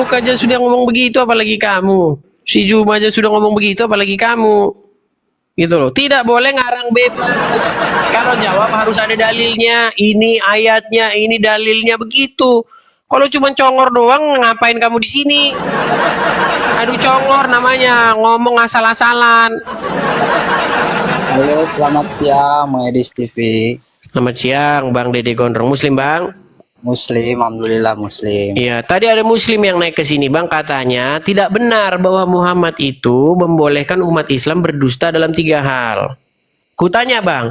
Faruk aja sudah ngomong begitu, apalagi kamu. Si Juma aja sudah ngomong begitu, apalagi kamu. Gitu loh. Tidak boleh ngarang bebas. Kalau jawab harus ada dalilnya. Ini ayatnya, ini dalilnya begitu. Kalau cuma congor doang, ngapain kamu di sini? Aduh, congor namanya, ngomong asal-asalan. Halo, selamat siang, Medis TV. Selamat siang, Bang Dede Gondrong. Muslim, Bang? Muslim, alhamdulillah Muslim. Iya, tadi ada Muslim yang naik ke sini, Bang. Katanya tidak benar bahwa Muhammad itu membolehkan umat Islam berdusta dalam 3 hal. Kutanya, Bang,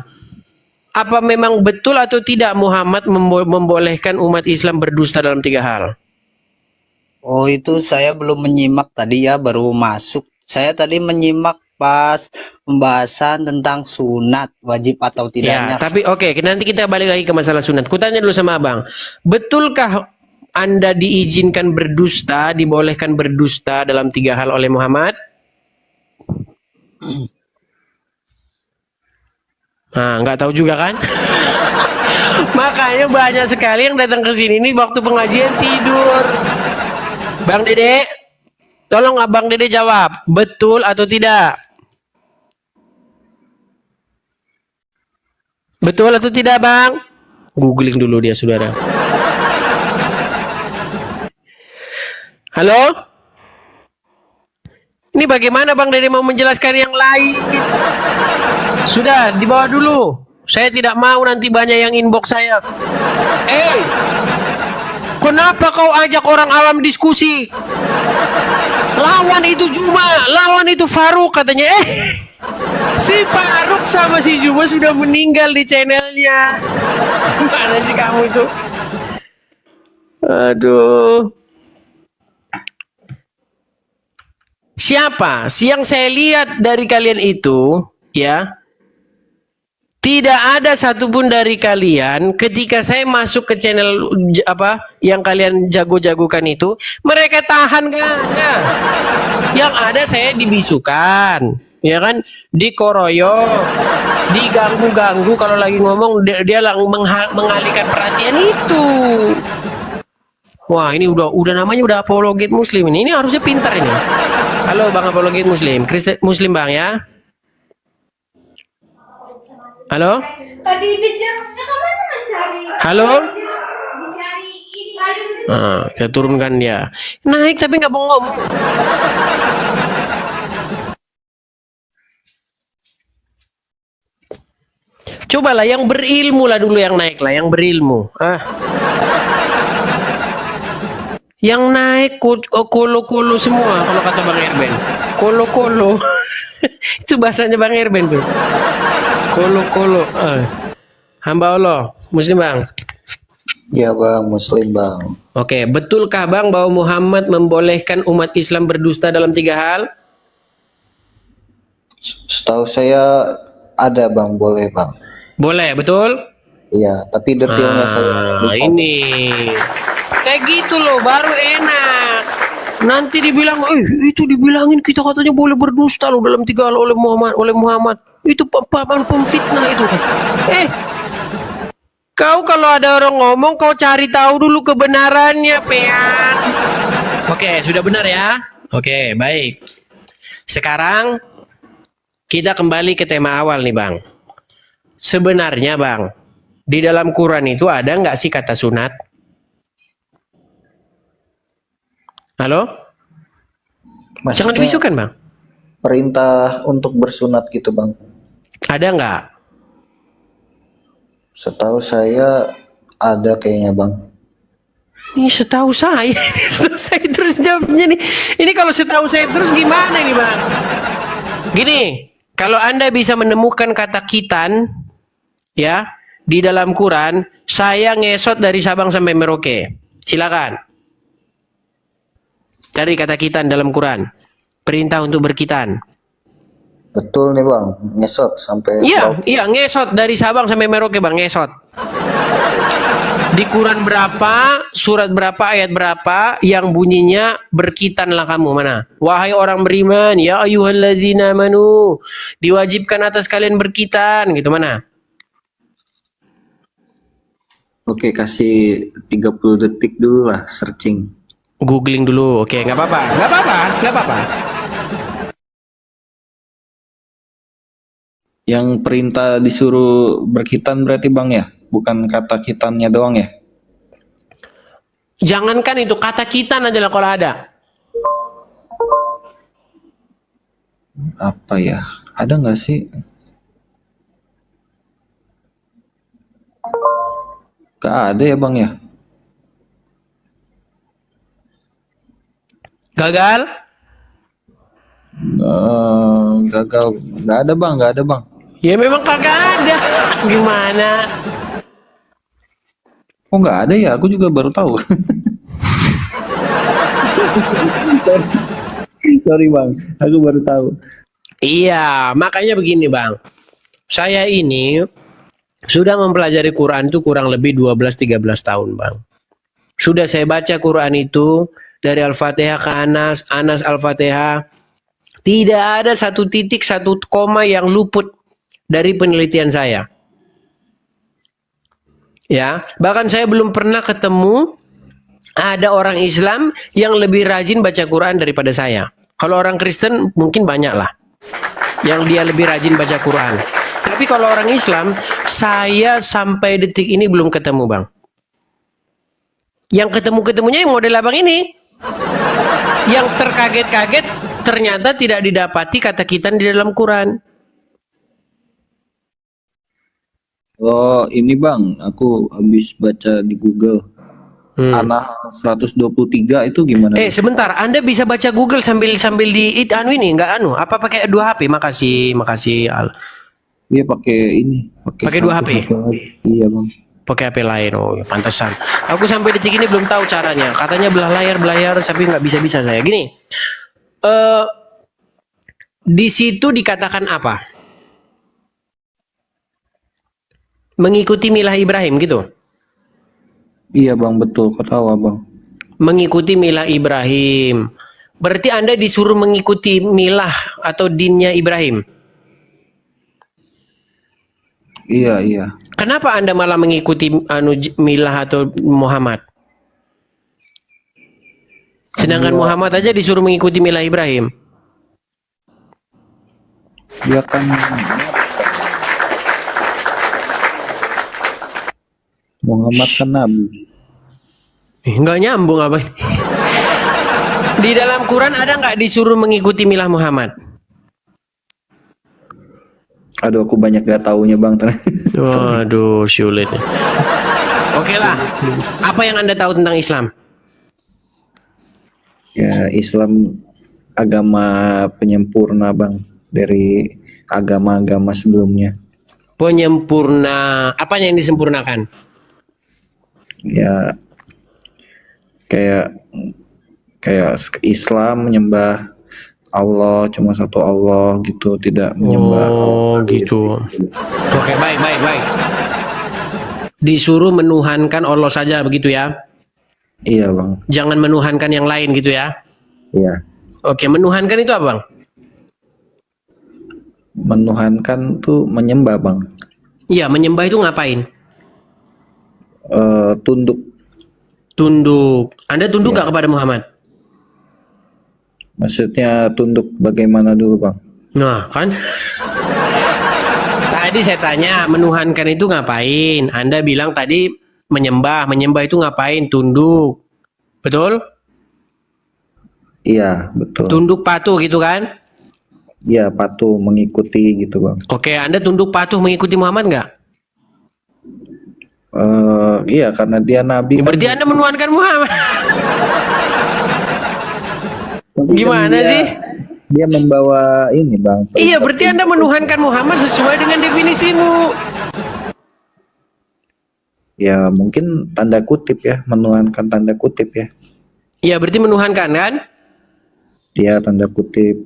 apa memang betul atau tidak Muhammad membolehkan umat Islam berdusta dalam 3 hal? Oh, itu saya belum menyimak tadi ya, baru masuk. Saya tadi menyimak pas pembahasan tentang sunat, wajib atau Ya, tidaknya. tapi oke, nanti kita balik lagi ke masalah sunat. Kutanya dulu sama Abang, betulkah Anda diizinkan berdusta, dibolehkan berdusta dalam 3 hal oleh Muhammad? Nah, nggak tahu juga kan? Makanya banyak sekali yang datang ke sini nih waktu pengajian tidur. Bang Dede, tolong Abang Dede jawab, betul atau tidak? Betul atau tidak, Bang? Googling dulu dia, saudara. Halo? Ini bagaimana Bang Dede mau menjelaskan yang lain? Sudah, dibawa dulu. Saya tidak mau nanti banyak yang inbox saya. Kenapa kau ajak orang awam diskusi? Lawan itu Juma, lawan itu Faruk katanya. Si Faruk sama si Juma sudah meninggal di channelnya. Mana sih kamu itu? Aduh. Siapa? Yang saya lihat dari kalian itu, ya, tidak ada satupun dari kalian ketika saya masuk ke channel apa yang kalian jago-jagokan itu, mereka tahan gak ada. Yang ada saya dibisukan, ya kan, dikoroyok, diganggu-ganggu kalau lagi ngomong dia mengalihkan perhatian itu. Wah, ini udah namanya udah apologet Muslim ini. Ini harusnya pintar ini. Halo Bang apologet Muslim, Muslim Bang ya. Halo? Tadi dijelasnya kemana mencari? Halo? Dicari ini. Saya turunkan dia. Naik tapi nggak mau ngomong. Cobalah yang berilmu lah dulu yang naik lah, yang berilmu. Yang naik kolo-kolo semua kalau kata Bang Erben. Kolo-kolo. Itu bahasanya Bang Erben tuh. Kolo-kolo. Hamba Allah, Muslim Bang. Ya Bang, Muslim Bang. Oke, betulkah Bang bahwa Muhammad membolehkan umat Islam berdusta dalam 3 hal? Setahu saya ada Bang, boleh Bang. Boleh, betul? Iya, tapi detailnya saya lupa. Ini kayak gitu loh, baru enak. Nanti dibilang, itu dibilangin kita katanya boleh berdusta loh dalam 3 hal oleh Muhammad. Itu pemfitnah itu. Kau kalau ada orang ngomong, kau cari tahu dulu kebenarannya, pean. Oke, sudah benar ya? Oke, baik. Sekarang kita kembali ke tema awal nih, Bang. Sebenarnya, Bang, di dalam Quran itu ada nggak sih kata sunat? Halo? Maksudnya, Jangan dibisukan, Bang. perintah untuk bersunat gitu Bang. Ada nggak? Setahu saya ada kayaknya Bang. Ini setahu saya. Setahu saya terus jawabnya nih. Ini kalau setahu saya terus gimana nih, Bang? Gini, kalau Anda bisa menemukan kata kitan, ya, di dalam Quran, saya ngesot dari Sabang sampai Merauke. Silakan. Cari kata kitan dalam Quran. Perintah untuk berkitan. Betul nih Bang, ngesot sampai Iya, ngesot dari Sabang sampai Merauke, Bang, ngesot. Di Quran berapa, surat berapa, ayat berapa yang bunyinya berkitanlah kamu, mana? Wahai orang beriman, ya ayyuhallazina amanu, diwajibkan atas kalian berkitan, gitu, mana? Oke, kasih 30 detik dulu lah searching. Googling dulu. Oke, nggak apa-apa. Nggak apa-apa. Nggak apa-apa. Yang perintah disuruh berkhitan berarti bang ya? Bukan kata khitannya doang ya? Jangankan itu, kata kita aja lah kalau ada. Apa ya? Ada nggak sih? Gak ada ya bang ya? Gagal? Gagal. Gak ada bang, gak ada bang. Ya memang kagak ada. Gimana? Oh nggak ada ya? Aku juga baru tahu. Sorry bang, aku baru tahu. Iya, makanya begini bang. Saya ini sudah mempelajari Quran itu kurang lebih 12-13 tahun bang. Sudah saya baca Quran itu dari Al-Fatihah ke Anas, Anas Al-Fatihah. Tidak ada satu titik, satu koma yang luput dari penelitian saya. Ya, bahkan saya belum pernah ketemu ada orang Islam yang lebih rajin baca Quran daripada saya. Kalau orang Kristen mungkin banyak lah yang dia lebih rajin baca Quran. Tapi kalau orang Islam, saya sampai detik ini belum ketemu bang. Yang ketemu-ketemunya yang model abang ini. Yang terkaget-kaget ternyata tidak didapati kata khitan di dalam Quran. Oh ini bang, aku habis baca di Google. Anak 123 itu gimana? Sebentar, Anda bisa baca Google sambil di anu ini, enggak anu? Apa pakai dua HP? Makasih Al. Dia pakai ini, Pakai dua HP? lagi. Iya bang. Pakai HP lain. Oh, ya, pantesan. Aku sampai detik ini belum tahu caranya. Katanya belah layar, tapi nggak bisa saya. Gini, di situ dikatakan apa? Mengikuti milah Ibrahim gitu. Iya bang, betul. Kau tahu abang. Mengikuti milah Ibrahim. Berarti Anda disuruh mengikuti milah atau dinnya Ibrahim. Iya. Kenapa Anda malah mengikuti milah atau Muhammad? Sedangkan Muhammad aja disuruh mengikuti milah Ibrahim. Dia kan Muhammad kan nabi. Nggak nyambung apa? Di dalam Quran ada nggak disuruh mengikuti milah Muhammad? Aduh, aku banyak gak taunya bang. Waduh, sulit. Oke lah. Apa yang Anda tahu tentang Islam? Ya, Islam agama penyempurna bang dari agama-agama sebelumnya. Penyempurna. Apa yang disempurnakan? Ya, kayak Islam menyembah Allah, cuma satu Allah gitu, tidak menyembah Oh Allah. gitu. Oke, baik. Disuruh menuhankan Allah saja begitu ya? Iya bang. Jangan menuhankan yang lain gitu ya? Iya. Oke, menuhankan itu apa bang? Menuhankan tuh menyembah bang. Iya, menyembah itu ngapain? Tunduk. Tunduk. Anda tunduk nggak kepada Muhammad? Maksudnya tunduk bagaimana dulu bang? Nah, kan? Tadi saya tanya, menuhankan itu ngapain? Anda bilang tadi menyembah itu ngapain? Tunduk. Betul? Iya betul. Tunduk patuh gitu kan? Iya, patuh mengikuti gitu bang. Oke, Anda tunduk patuh mengikuti Muhammad nggak? Iya, karena dia nabi. Berarti kan, Anda menuhankan Muhammad. tapi kan Gimana sih? Dia membawa ini bang. Iya, berarti Anda menuhankan Muhammad sesuai dengan definisimu. Ya mungkin tanda kutip ya, menuhankan tanda kutip ya. Iya, berarti menuhankan kan? Iya, tanda kutip.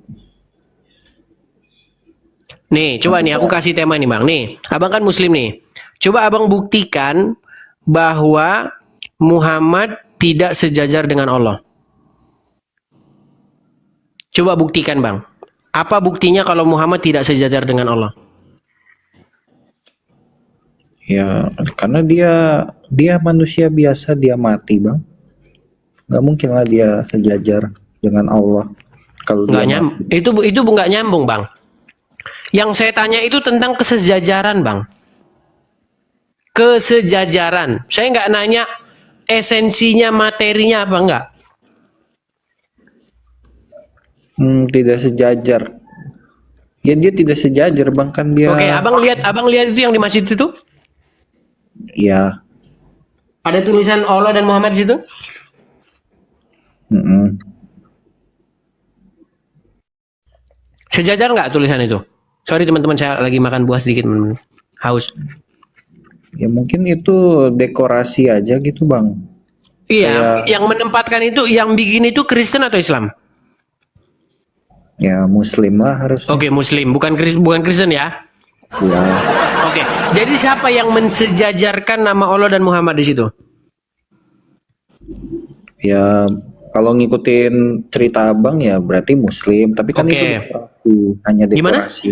Nih, coba nih aku kasih tema nih bang. Nih, abang kan muslim nih. Coba abang buktikan bahwa Muhammad tidak sejajar dengan Allah. Coba buktikan bang. Apa buktinya kalau Muhammad tidak sejajar dengan Allah? Ya, karena dia manusia biasa, dia mati bang. Nggak mungkin lah dia sejajar dengan Allah. Kalau Nggak dia itu nggak nyambung, Bang. Yang saya tanya itu tentang kesejajaran, Bang. Kesejajaran. Saya nggak nanya esensinya, materinya apa enggak. tidak sejajar. Ya dia tidak sejajar bang, kan dia. Oke, abang lihat itu yang di masjid itu? Ya. Ada tulisan Allah dan Muhammad di situ? Mm-mm. Sejajar nggak tulisan itu? Sorry teman-teman, saya lagi makan buah sedikit, teman-teman. Haus. Ya mungkin itu dekorasi aja gitu bang. Iya, yang menempatkan itu, yang bikin itu Kristen atau Islam? Ya Muslim lah harusnya. Oke, Muslim, bukan Kristen ya? Ya. Oke, jadi siapa yang mensejajarkan nama Allah dan Muhammad di situ? Ya kalau ngikutin cerita abang ya berarti Muslim. Tapi kan Oke. itu dekorasi, hanya Gimana? dekorasi.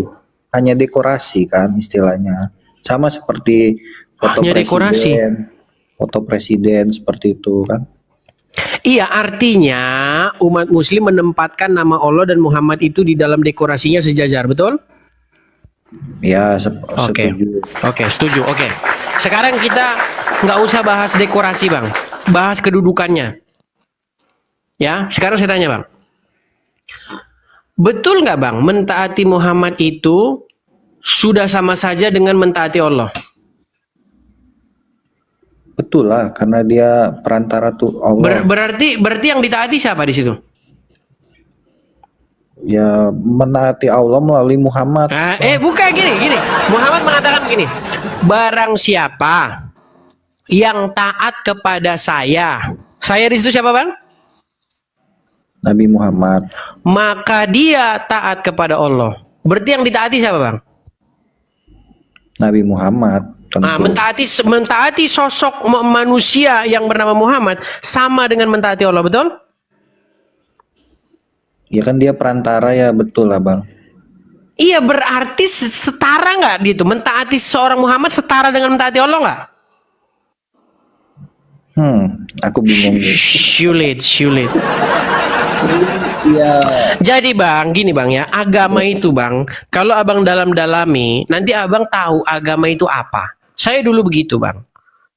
Hanya dekorasi kan istilahnya. Sama seperti foto Hanya dekorasi. presiden. Foto presiden seperti itu kan. Iya, artinya umat Muslim menempatkan nama Allah dan Muhammad itu di dalam dekorasinya sejajar, betul? Ya Oke. setuju. Oke, setuju. Oke. Sekarang kita nggak usah bahas dekorasi, Bang. Bahas kedudukannya. Ya, sekarang saya tanya, Bang. Betul nggak, Bang, mentaati Muhammad itu sudah sama saja dengan mentaati Allah? Betul lah, karena dia perantara tuh Allah. Berarti yang ditaati siapa di situ? Ya menaati Allah melalui Muhammad. Bukan gini. Muhammad mengatakan begini. Barang siapa yang taat kepada saya di situ siapa, Bang? Nabi Muhammad. Maka dia taat kepada Allah. Berarti yang ditaati siapa, Bang? Nabi Muhammad. Tentu. Nah, mentaati sosok manusia yang bernama Muhammad sama dengan mentaati Allah, betul? Ya kan dia perantara ya, betul lah bang. Iya, berarti setara nggak gitu? Mentaati seorang Muhammad setara dengan mentaati Allah nggak? Aku bingung nih. Sulit. Iya. Jadi bang, gini bang ya, agama itu bang, kalau abang dalam-dalami, nanti abang tahu agama itu apa. Saya dulu begitu bang,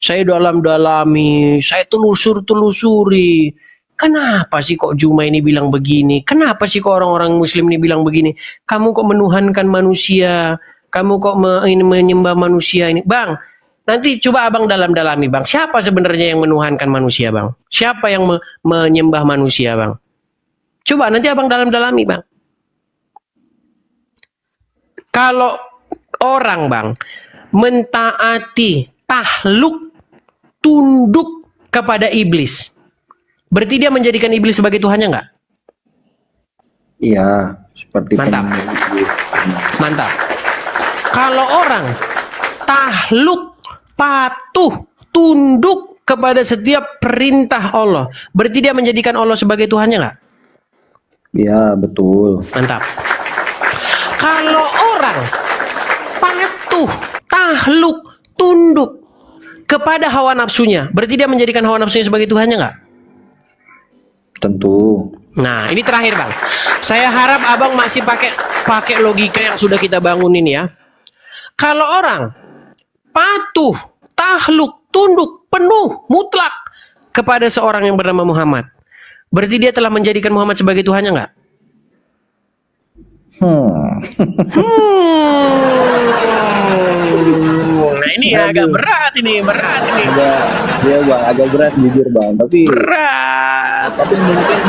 saya dalam-dalami, saya telusuri. Kenapa sih kok Juma ini bilang begini? Kenapa sih kok orang-orang Muslim ini bilang begini? Kamu kok menuhankan manusia? Kamu kok menyembah manusia ini? Bang, nanti coba abang dalam-dalami bang, siapa sebenarnya yang menuhankan manusia bang? Siapa yang menyembah manusia bang? Coba nanti abang dalam-dalami bang. Kalau orang bang mentaati, tahluk, tunduk kepada iblis, berarti dia menjadikan iblis sebagai Tuhannya nggak? Iya, seperti Mantap. Mantap. Kalau orang tahluk, patuh, tunduk kepada setiap perintah Allah, berarti dia menjadikan Allah sebagai Tuhannya nggak? Iya, betul. Mantap. Kalau orang patuh, tahluk, tunduk kepada hawa nafsunya, berarti dia menjadikan hawa nafsunya sebagai Tuhannya nggak? Tentu. Nah, ini terakhir bang. Saya harap abang masih pakai logika yang sudah kita bangun ini ya. Kalau orang patuh, tahluk, tunduk, penuh, mutlak kepada seorang yang bernama Muhammad, berarti dia telah menjadikan Muhammad sebagai Tuhannya nggak? Nah ini agak berat ini. Iya bang, agak berat jujur bang. Tapi mungkin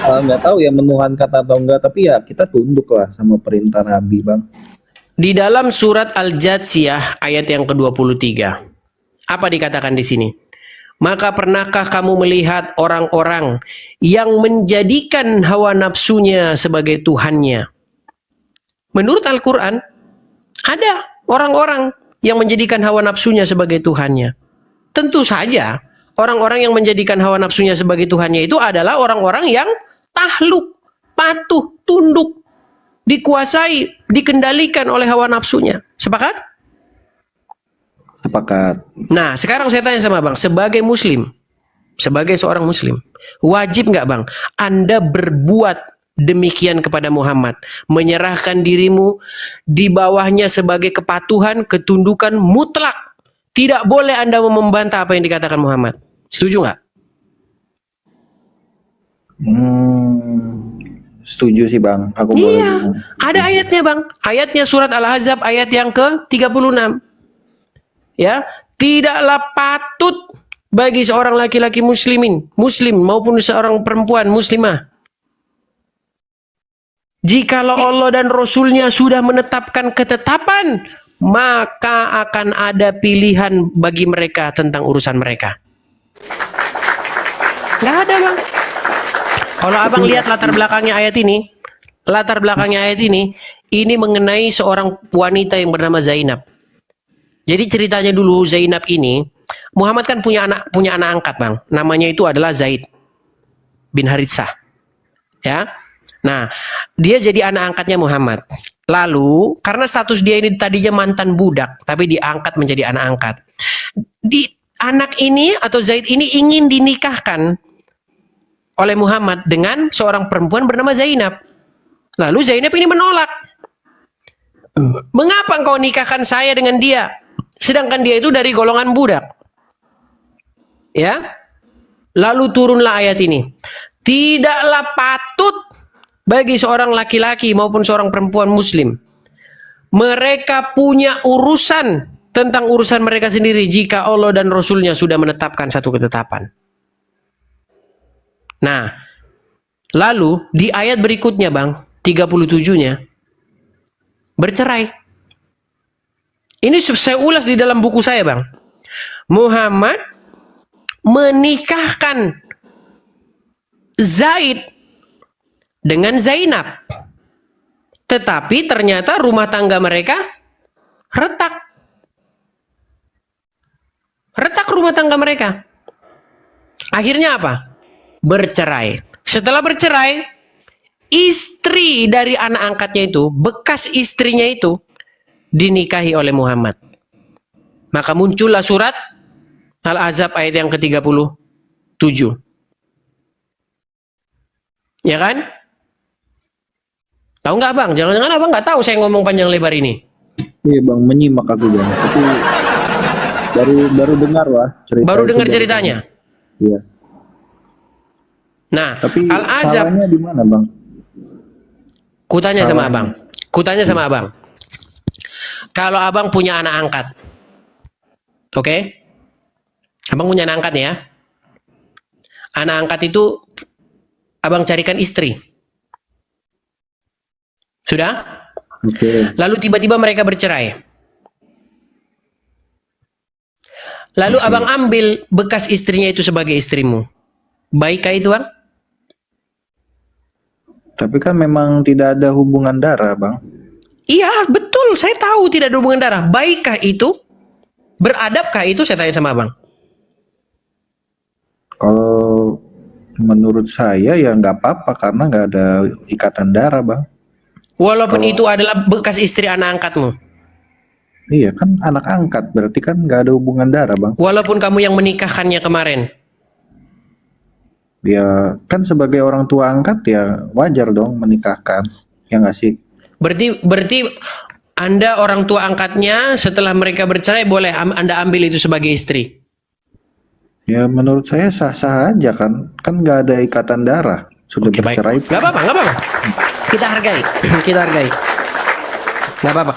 nggak tahu ya menuhankan atau enggak. Tapi ya kita tunduk lah sama perintah Nabi bang. Di dalam surat Al-Jatsiyah ayat yang ke-23, apa dikatakan di sini? Maka pernahkah kamu melihat orang-orang yang menjadikan hawa nafsunya sebagai Tuhannya? Menurut Al-Quran, ada orang-orang yang menjadikan hawa nafsunya sebagai Tuhannya. Tentu saja, orang-orang yang menjadikan hawa nafsunya sebagai Tuhannya itu adalah orang-orang yang tahluk, patuh, tunduk, dikuasai, dikendalikan oleh hawa nafsunya. Sepakat? Sepakat. Nah, sekarang saya tanya sama Bang, sebagai Muslim, sebagai seorang muslim, wajib nggak bang Anda berbuat demikian kepada Muhammad, menyerahkan dirimu di bawahnya sebagai kepatuhan, ketundukan mutlak. Tidak boleh Anda membantah apa yang dikatakan Muhammad. Setuju nggak? Setuju sih bang. Aku Iya, ada ayatnya bang. Ayatnya surat Al-Ahzab ayat yang ke-36. Ya, tidaklah patut bagi seorang laki-laki muslim maupun seorang perempuan muslimah, jikalau Allah dan Rasulnya sudah menetapkan ketetapan, maka akan ada pilihan bagi mereka tentang urusan mereka. Nggak ada bang. Kalau abang lihat latar belakangnya ayat ini mengenai seorang wanita yang bernama Zainab. Jadi ceritanya dulu Zainab ini, Muhammad kan punya anak angkat bang, namanya itu adalah Zaid bin Haritsah. Ya, nah dia jadi anak angkatnya Muhammad. Lalu karena status dia ini tadinya mantan budak, tapi diangkat menjadi anak angkat. Anak ini atau Zaid ini ingin dinikahkan oleh Muhammad dengan seorang perempuan bernama Zainab. Lalu Zainab ini menolak. Mengapa engkau nikahkan saya dengan dia? Sedangkan dia itu dari golongan budak. Ya. Lalu turunlah ayat ini. Tidaklah patut bagi seorang laki-laki maupun seorang perempuan muslim, mereka punya urusan tentang urusan mereka sendiri jika Allah dan Rasulnya sudah menetapkan satu ketetapan. Nah, lalu di ayat berikutnya bang, 37-nya, bercerai. Ini saya ulas di dalam buku saya bang. Muhammad menikahkan Zaid dengan Zainab. Tetapi ternyata rumah tangga mereka retak. Retak rumah tangga mereka. Akhirnya apa? Bercerai. Setelah bercerai, istri dari anak angkatnya itu, bekas istrinya itu, dinikahi oleh Muhammad. Maka muncullah surat Al-Ahzab ayat yang ke-37. Ya kan? Tahu nggak bang? Jangan-jangan abang nggak tahu saya ngomong panjang lebar ini. Iya bang, menyimak aku bang. Tapi baru dengar lah cerita. Baru dengar ceritanya. Iya. Nah, Tapi Al-Ahzab, salahnya di mana bang? kutanya sama abang. Kalau abang punya anak angkat, oke? Abang punya anak angkat ya. Anak angkat itu abang carikan istri. Sudah? Oke. Lalu tiba-tiba mereka bercerai. Lalu abang ambil bekas istrinya itu sebagai istrimu. Baikkah itu bang? Tapi kan memang tidak ada hubungan darah bang. Iya betul, saya tahu tidak ada hubungan darah. Baikkah itu? Beradabkah itu? Saya tanya sama abang. Kalau menurut saya ya nggak apa-apa karena nggak ada ikatan darah bang. Walaupun itu adalah bekas istri anak angkatmu. Iya kan anak angkat berarti kan nggak ada hubungan darah bang. Walaupun kamu yang menikahkannya kemarin. Ya kan sebagai orang tua angkat ya wajar dong menikahkan, ya nggak sih? Berarti Anda orang tua angkatnya setelah mereka bercerai boleh Anda ambil itu sebagai istri. Ya menurut saya sah-sah aja kan nggak ada ikatan darah sudah Oke, baik. bercerai. Nggak apa-apa. Kita hargai. Nggak apa-apa.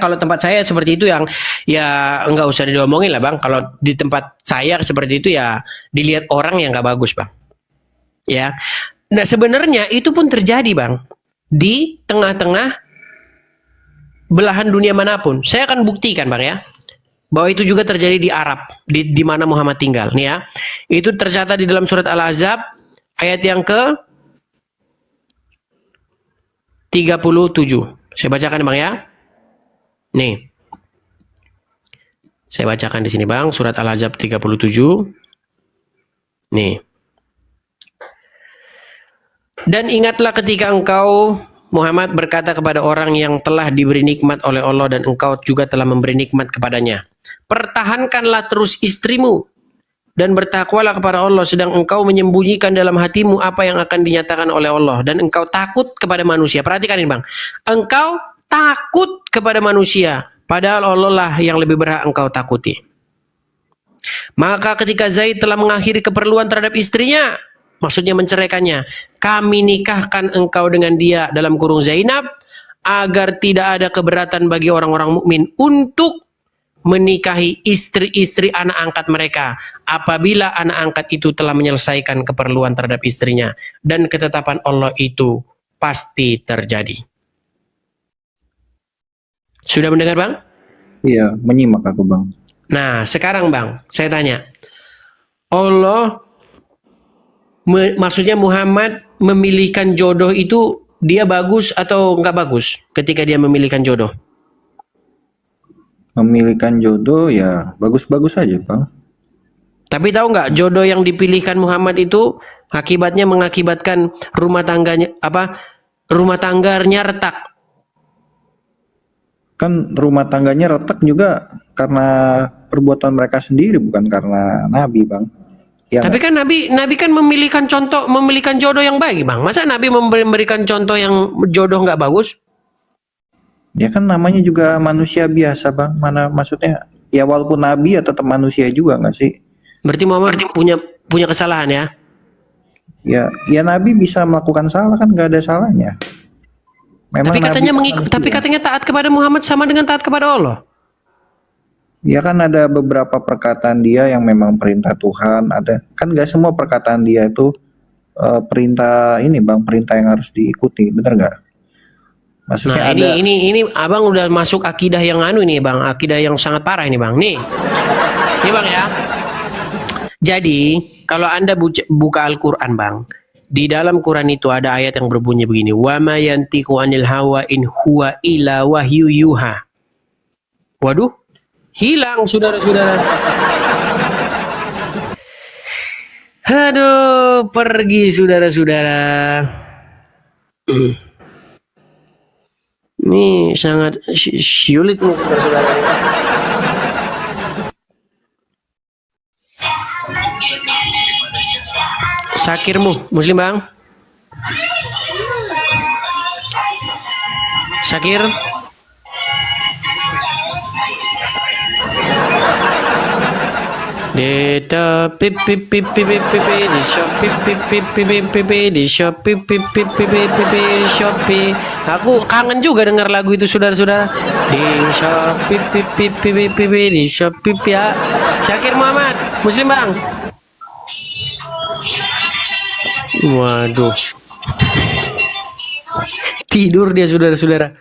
Kalau tempat saya seperti itu yang ya nggak usah diomongin lah bang. Kalau di tempat saya seperti itu ya dilihat orang yang nggak bagus bang. Ya. Nah sebenarnya itu pun terjadi bang di tengah-tengah belahan dunia manapun. Saya akan buktikan bang ya bahwa itu juga terjadi di Arab di mana Muhammad tinggal. Nih ya, itu tercatat di dalam surat Al-Ahzab ayat yang ke 37. Saya bacakan bang ya. Nih. Saya bacakan di sini bang, surat Al-Ahzab 37. Nih. Dan ingatlah ketika engkau Muhammad berkata kepada orang yang telah diberi nikmat oleh Allah dan engkau juga telah memberi nikmat kepadanya. Pertahankanlah terus istrimu dan bertakwalah kepada Allah, sedang engkau menyembunyikan dalam hatimu apa yang akan dinyatakan oleh Allah, dan engkau takut kepada manusia. Perhatikan ini bang, engkau takut kepada manusia, padahal Allah lah yang lebih berhak engkau takuti. Maka ketika Zaid telah mengakhiri keperluan terhadap istrinya, maksudnya menceraikannya, kami nikahkan engkau dengan dia, dalam kurung Zainab, agar tidak ada keberatan bagi orang-orang mukmin untuk menikahi istri-istri anak angkat mereka apabila anak angkat itu telah menyelesaikan keperluan terhadap istrinya, dan ketetapan Allah itu pasti terjadi. Sudah mendengar bang? Iya, menyimak aku bang. Nah sekarang bang, saya tanya, Allah maksudnya Muhammad memilihkan jodoh itu, dia bagus atau nggak bagus ketika dia memilihkan jodoh? Memilihkan jodoh ya bagus-bagus aja bang. Tapi tahu nggak, jodoh yang dipilihkan Muhammad itu akibatnya mengakibatkan rumah tangganya retak. Kan rumah tangganya retak juga karena perbuatan mereka sendiri, bukan karena Nabi bang. Ya, Tapi kan Nabi kan memilihkan jodoh yang baik bang. Masa Nabi memberikan contoh yang jodoh nggak bagus? ya kan namanya juga manusia biasa bang. Mana maksudnya ya walaupun Nabi ya tetap manusia juga nggak sih? Berarti Muhammad punya kesalahan ya? Ya Nabi bisa melakukan salah, kan nggak ada salahnya. Memang Tapi katanya Nabi manusia. tapi katanya taat kepada Muhammad sama dengan taat kepada Allah. Ya kan ada beberapa perkataan dia yang memang perintah Tuhan, ada kan nggak semua perkataan dia itu perintah ini bang, perintah yang harus diikuti, bener nggak? Maksudnya Nah ada. ini abang udah masuk akidah yang ini bang, akidah yang sangat parah ini bang. Nih bang ya. Jadi kalau anda buka Al-Quran bang, di dalam Quran itu ada ayat yang berbunyi begini, wa ma yantiqu anil hawa in huwa illa wahyu yuha. Waduh, hilang saudara-saudara. Aduh, pergi saudara-saudara. Ini sangat sulit nih saudara-saudara. Sakirmu, Muslim bang? Sakir? Deta pip pip pip pip pip pip di shop pip pip pip pip pip pip di shop pip pip pip pip pip pip di Shopee. Aku kangen juga dengar lagu itu saudara-saudara. Di shop pip pip pip pip pip di shop pip ya. Syakir Muhammad, Muslim bang? Waduh. Tidur dia saudara-saudara.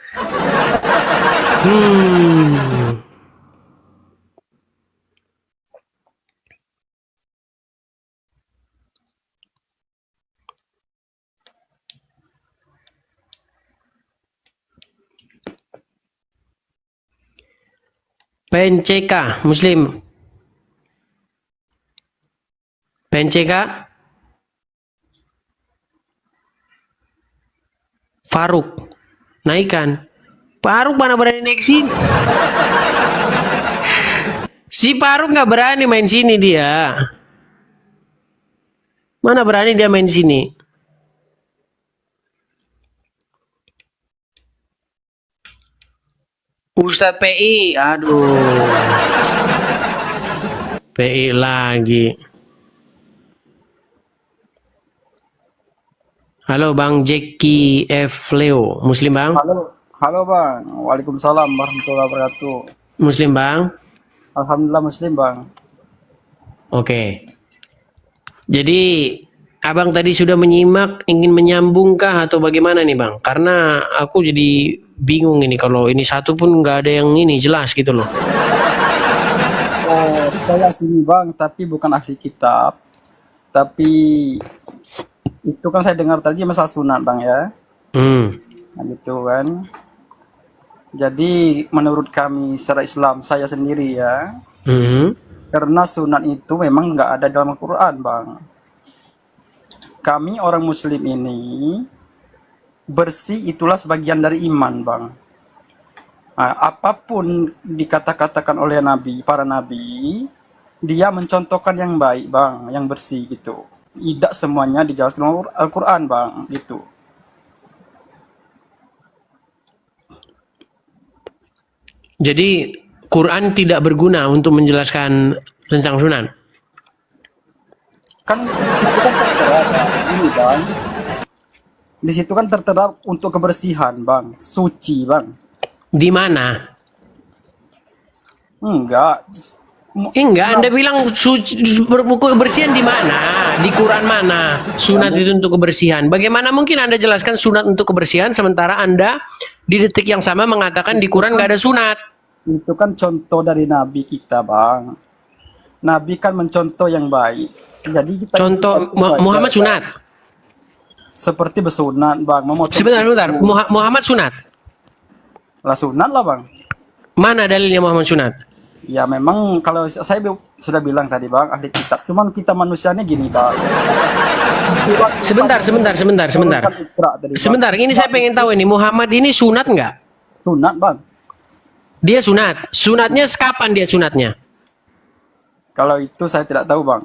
PNCK Muslim. PNCK Faruk naikkan. Faruk mana berani naik sini? Si Faruk nggak berani main sini dia. Mana berani dia main sini? Ustadz PI, aduh. PI lagi. Halo Bang Jeki F. Leo, Muslim Bang? Halo Bang, Waalaikumsalam warahmatullahi wabarakatuh. Muslim Bang? Alhamdulillah Muslim Bang. Oke. Jadi Abang tadi sudah menyimak, ingin menyambungkah atau bagaimana nih Bang? Karena aku jadi bingung ini, kalau ini satu pun nggak ada yang ini jelas gitu loh. Oh, saya sini Bang, tapi bukan ahli kitab. Tapi itu kan saya dengar tadi masalah sunat Bang ya. Nah gitu kan. Jadi menurut kami secara Islam, saya sendiri ya. Karena sunat itu memang nggak ada dalam Al-Quran Bang. Kami orang Muslim ini bersih itulah sebagian dari iman Bang. Nah, apapun dikatakan oleh Nabi, para Nabi, dia mencontohkan yang baik bang, yang bersih gitu. Tidak semuanya dijelaskan dalam Al-Quran bang, gitu. Jadi Quran tidak berguna untuk menjelaskan tentang sunat. Kan itu kan tertera bang, ini bang. Di situ kan tertera untuk kebersihan bang, suci bang. Di mana? Enggak. Enggak, Anda bilang kebersihan di mana? Di Quran mana? Sunat itu untuk kebersihan. Bagaimana mungkin Anda jelaskan sunat untuk kebersihan sementara Anda di detik yang sama mengatakan di Quran nggak ada sunat? Itu kan contoh dari Nabi kita bang. Nabi kan mencontoh yang baik. Jadi kita Contoh kita Muhammad belajar, sunat. seperti bersunat bang, memotong Sebentar. kuku. Muhammad sunat. Lah sunat lah bang. Mana dalilnya Muhammad sunat? Ya memang kalau saya sudah bilang tadi bang, ahli kitab. Cuman kita manusianya gini bang. Sebentar. Turunkan Iqra tadi, Bang. Sebentar, ini saya pengen tahu ini Muhammad ini sunat nggak? Sunat bang. Dia sunat. Sunatnya kapan dia sunatnya? Kalau itu saya tidak tahu bang.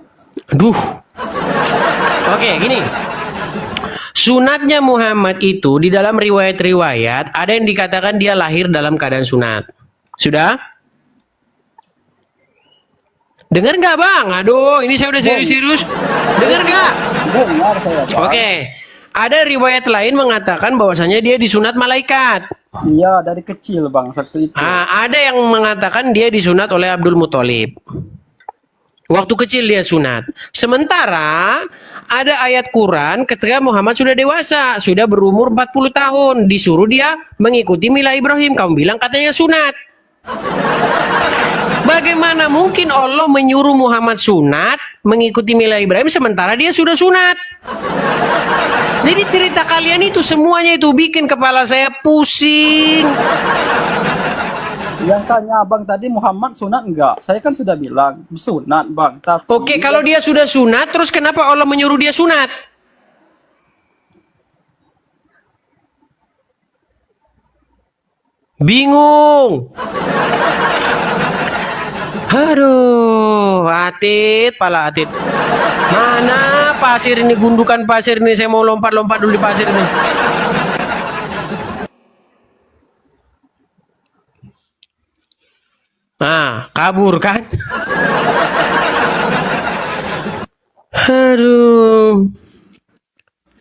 Aduh. Oke, gini. Sunatnya Muhammad itu di dalam riwayat-riwayat ada yang dikatakan dia lahir dalam keadaan sunat. Sudah? Dengar nggak bang? Aduh, ini saya udah serius-serius. Dengar nggak? Dengar saya bang. Oke. Ada riwayat lain mengatakan bahwasanya dia disunat malaikat. Iya dari kecil bang seperti itu. Ada yang mengatakan dia disunat oleh Abdul Muthalib. Waktu kecil dia sunat. Sementara ada ayat Quran ketika Muhammad sudah dewasa, sudah berumur 40 tahun, disuruh dia mengikuti Mila Ibrahim. Kamu bilang katanya sunat. Bagaimana mungkin Allah menyuruh Muhammad sunat mengikuti Mila Ibrahim sementara dia sudah sunat? Jadi cerita kalian itu semuanya itu bikin kepala saya pusing. Yang tanya abang tadi Muhammad sunat enggak? Saya kan sudah bilang sunat bang. Tapi Oke, kalau dia sudah sunat, terus kenapa Allah menyuruh dia sunat? Bingung. Aduh, Atit, pala Atit. Mana pasir ini, gundukan pasir ini, saya mau lompat-lompat dulu di pasir ini. Nah, kabur kan? Aduh.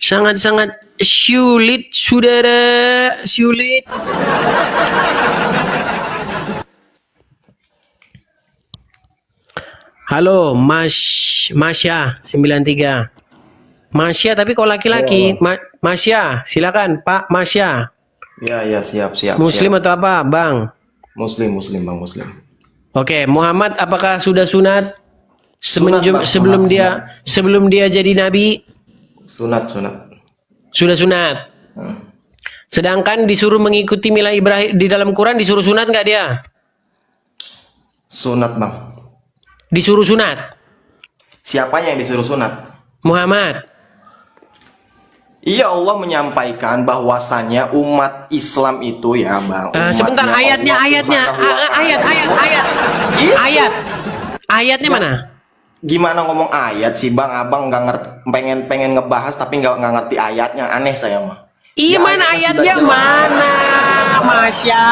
Sangat-sangat sulit, saudara. Sulit. Halo, Masya 93. Masya tapi kok laki-laki? Masya, silakan Pak Masya. Ya, siap. Muslim siap. atau apa, Bang? Muslim, Bang, Muslim. Oke, Muhammad apakah sudah sunat Bang, sebelum dia jadi nabi? Sunat. Sudah sunat. Sedangkan disuruh mengikuti Mila Ibrahim di dalam Quran disuruh sunat nggak dia? Sunat, Bang. Disuruh sunat. Siapanya yang disuruh sunat? Muhammad. Iya, Allah menyampaikan bahwasannya umat Islam itu ya, Bang. Sebentar, umatnya ayatnya. Iya. Ayatnya mana? Gimana ngomong ayat sih, Bang? Abang nggak ngerti, pengen ngebahas tapi nggak ngerti ayatnya. Aneh saya mah. Iya, Ya, mana ayatnya sudah jelas. mana? Masya.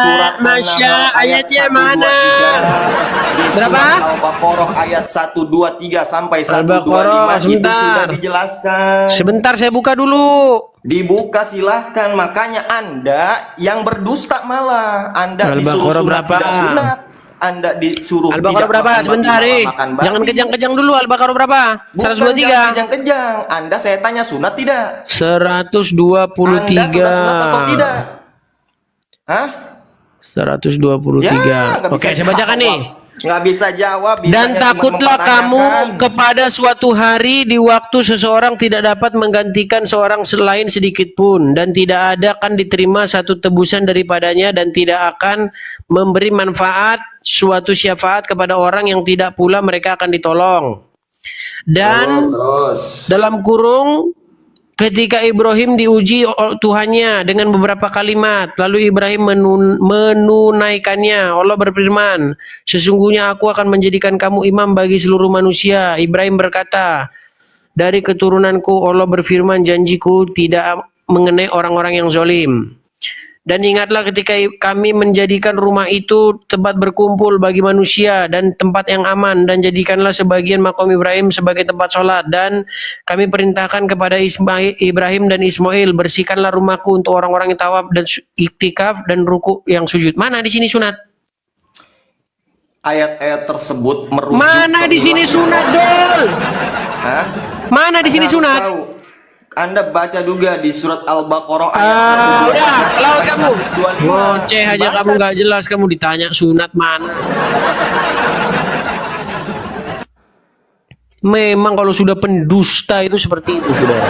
Surat Masya, An-Nahl ayatnya 1, 2, mana? 3. Di Berapa? Surat Al-Baqarah ayat 1, 2, 3 sampai 1, 2, Al-Baqarah, 5 itu sudah sebentar. dijelaskan. Sebentar saya buka dulu. Dibuka silahkan. Makanya Anda yang berdusta malah. Anda disuruh Al-Baqarah sunat berapa? tidak sunat. Anda disuruh Al-Baqarah tidak berapa? makan Sebentar, babi, malah makan babi. jangan kejang-kejang dulu. Al-Baqarah berapa? Bukan 123. jangan kejang-kejang. Anda saya tanya sunat tidak? 123. Anda sudah sunat atau tidak? Hah? 123. Ya, nggak Oke, bisa saya bacakan jawab. nih. Nggak bisa jawab. Dan bisanya cuma takutlah kamu mempertanyakan. kepada suatu hari di waktu seseorang tidak dapat menggantikan seorang selain sedikit pun, dan tidak ada akan diterima satu tebusan daripadanya, dan tidak akan memberi manfaat suatu syafaat kepada orang yang tidak pula mereka akan ditolong. Dan Terus. dalam kurung ketika Ibrahim diuji Tuhannya dengan beberapa kalimat, lalu Ibrahim menunaikannya. Allah berfirman, sesungguhnya aku akan menjadikan kamu imam bagi seluruh manusia. Ibrahim berkata, dari keturunanku. Allah berfirman, janjiku tidak mengenai orang-orang yang zalim. Dan ingatlah ketika kami menjadikan rumah itu tempat berkumpul bagi manusia dan tempat yang aman, dan jadikanlah sebagian makom Ibrahim sebagai tempat sholat, dan kami perintahkan kepada Ibrahim dan Ismail, bersihkanlah rumahku untuk orang-orang yang tawaf dan iktikaf dan ruku yang sujud. Mana di sini sunat? Ayat-ayat tersebut merujuk Mana di sini sunat, Dol? Hah? Mana di sini Anda harus sunat? tahu. Anda baca juga di surat Al-Baqarah ayat Udah, lawan kamu. 125. Ngoceh aja Baca. kamu, nggak jelas kamu ditanya sunat mana. Memang kalau sudah pendusta itu seperti itu, saudara.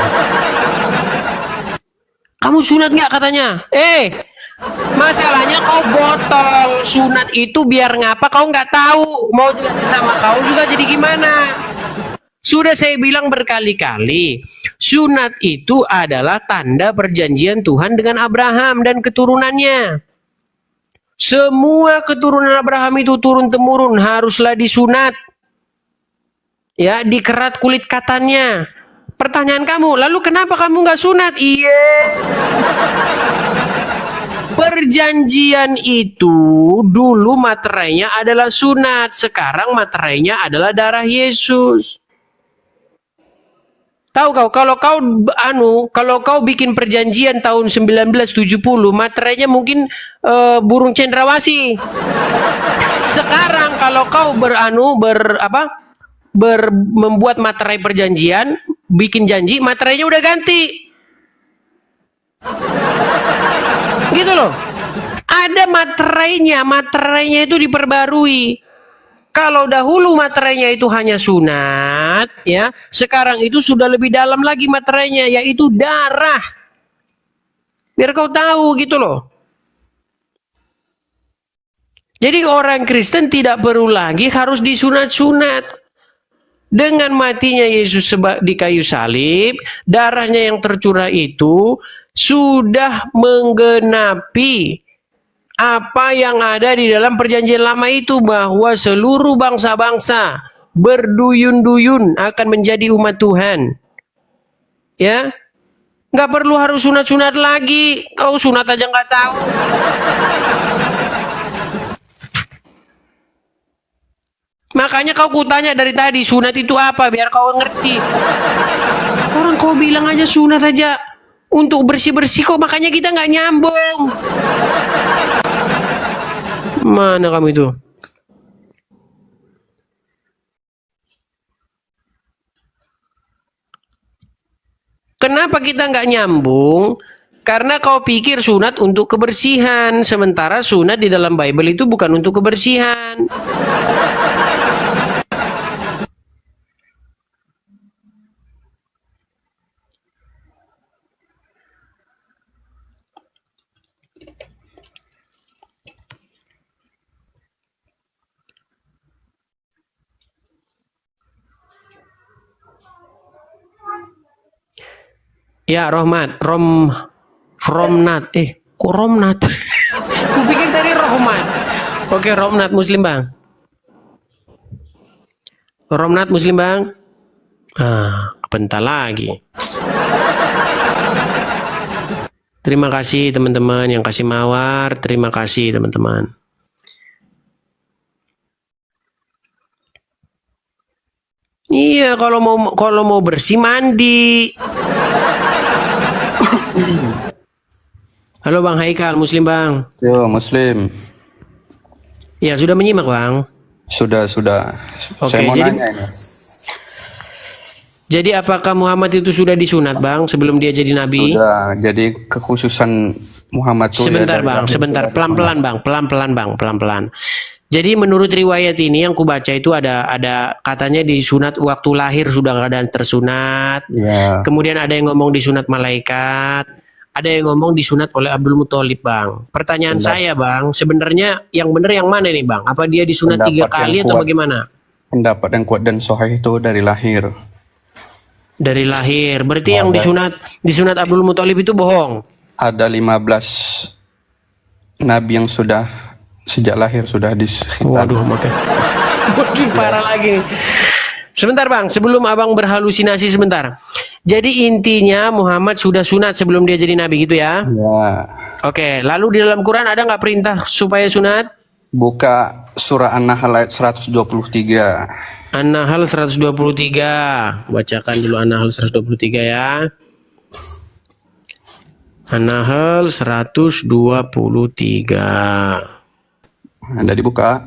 Kamu sunat nggak katanya? Masalahnya kau botol. Sunat itu biar ngapa kau nggak tahu. Mau jelasin sama kau juga jadi gimana? Sudah saya bilang berkali-kali, sunat itu adalah tanda perjanjian Tuhan dengan Abraham dan keturunannya. Semua keturunan Abraham itu turun-temurun haruslah disunat. Ya, dikerat kulit katannya. Pertanyaan kamu, lalu kenapa kamu nggak sunat? Iya. Perjanjian itu dulu materainya adalah sunat, sekarang materainya adalah darah Yesus. Tahu kau, kalau kau bikin perjanjian tahun 1970, materainya mungkin burung cendrawasih. Sekarang kalau kau membuat materai perjanjian, bikin janji, materainya udah ganti. Gitu loh. Ada materainya itu diperbarui. Kalau dahulu materainya itu hanya sunat, ya, sekarang itu sudah lebih dalam lagi materainya, yaitu darah. Biar kau tahu gitu loh. Jadi orang Kristen tidak perlu lagi harus disunat-sunat. Dengan matinya Yesus di kayu salib, darahnya yang tercurah itu sudah menggenapi apa yang ada di dalam perjanjian lama itu, bahwa seluruh bangsa-bangsa berduyun-duyun akan menjadi umat Tuhan. Ya, nggak perlu harus sunat-sunat lagi. Kau sunat aja nggak tahu. Makanya kau kutanya dari tadi, sunat itu apa, biar kau ngerti. Orang kau bilang aja sunat aja untuk bersih-bersih kok, makanya kita nggak nyambung. Mana kamu itu? Kenapa kita nggak nyambung? Karena kau pikir sunat untuk kebersihan, sementara sunat di dalam Bible itu bukan untuk kebersihan. Ya, Romnat. Kok Romnat? Kupikir tadi Rohmat. Oke, Romnat Muslim, Bang. Romnat Muslim, Bang. Kepental lagi. Terima kasih teman-teman yang kasih mawar. Terima kasih teman-teman. Iya, kalau mau bersih mandi. Halo Bang Haikal, Muslim Bang. Yo, Muslim. Ya, sudah menyimak Bang? Sudah. Oke, Saya mau nanya ini. Jadi apakah Muhammad itu sudah disunat Bang sebelum dia jadi nabi? Sudah. Jadi kekhususan Muhammad itu Sebentar Bang, sebentar. Pelan-pelan Bang, pelan-pelan. Jadi menurut riwayat ini yang kubaca itu ada katanya disunat waktu lahir sudah keadaan tersunat. Ya. Kemudian ada yang ngomong disunat malaikat. Ada yang ngomong disunat oleh Abdul Muthalib, Bang. Pertanyaan saya, Bang, sebenarnya yang benar yang mana nih, Bang? Apa dia disunat 3 kali atau bagaimana? Pendapat yang kuat dan sahih itu dari lahir. Dari lahir. Berarti yang Ada. disunat Abdul Muthalib itu bohong. Ada 15 nabi yang sudah sejak lahir sudah dikhitan. Waduh, makin parah lagi nih. Sebentar Bang, sebelum Abang berhalusinasi sebentar. Jadi intinya Muhammad sudah sunat sebelum dia jadi nabi gitu ya? Ya. Oke, lalu di dalam Quran ada nggak perintah supaya sunat? Buka surah An-Nahl ayat 123. An-Nahl 123. Bacakan dulu An-Nahl 123 ya. An-Nahl 123. Anda dibuka.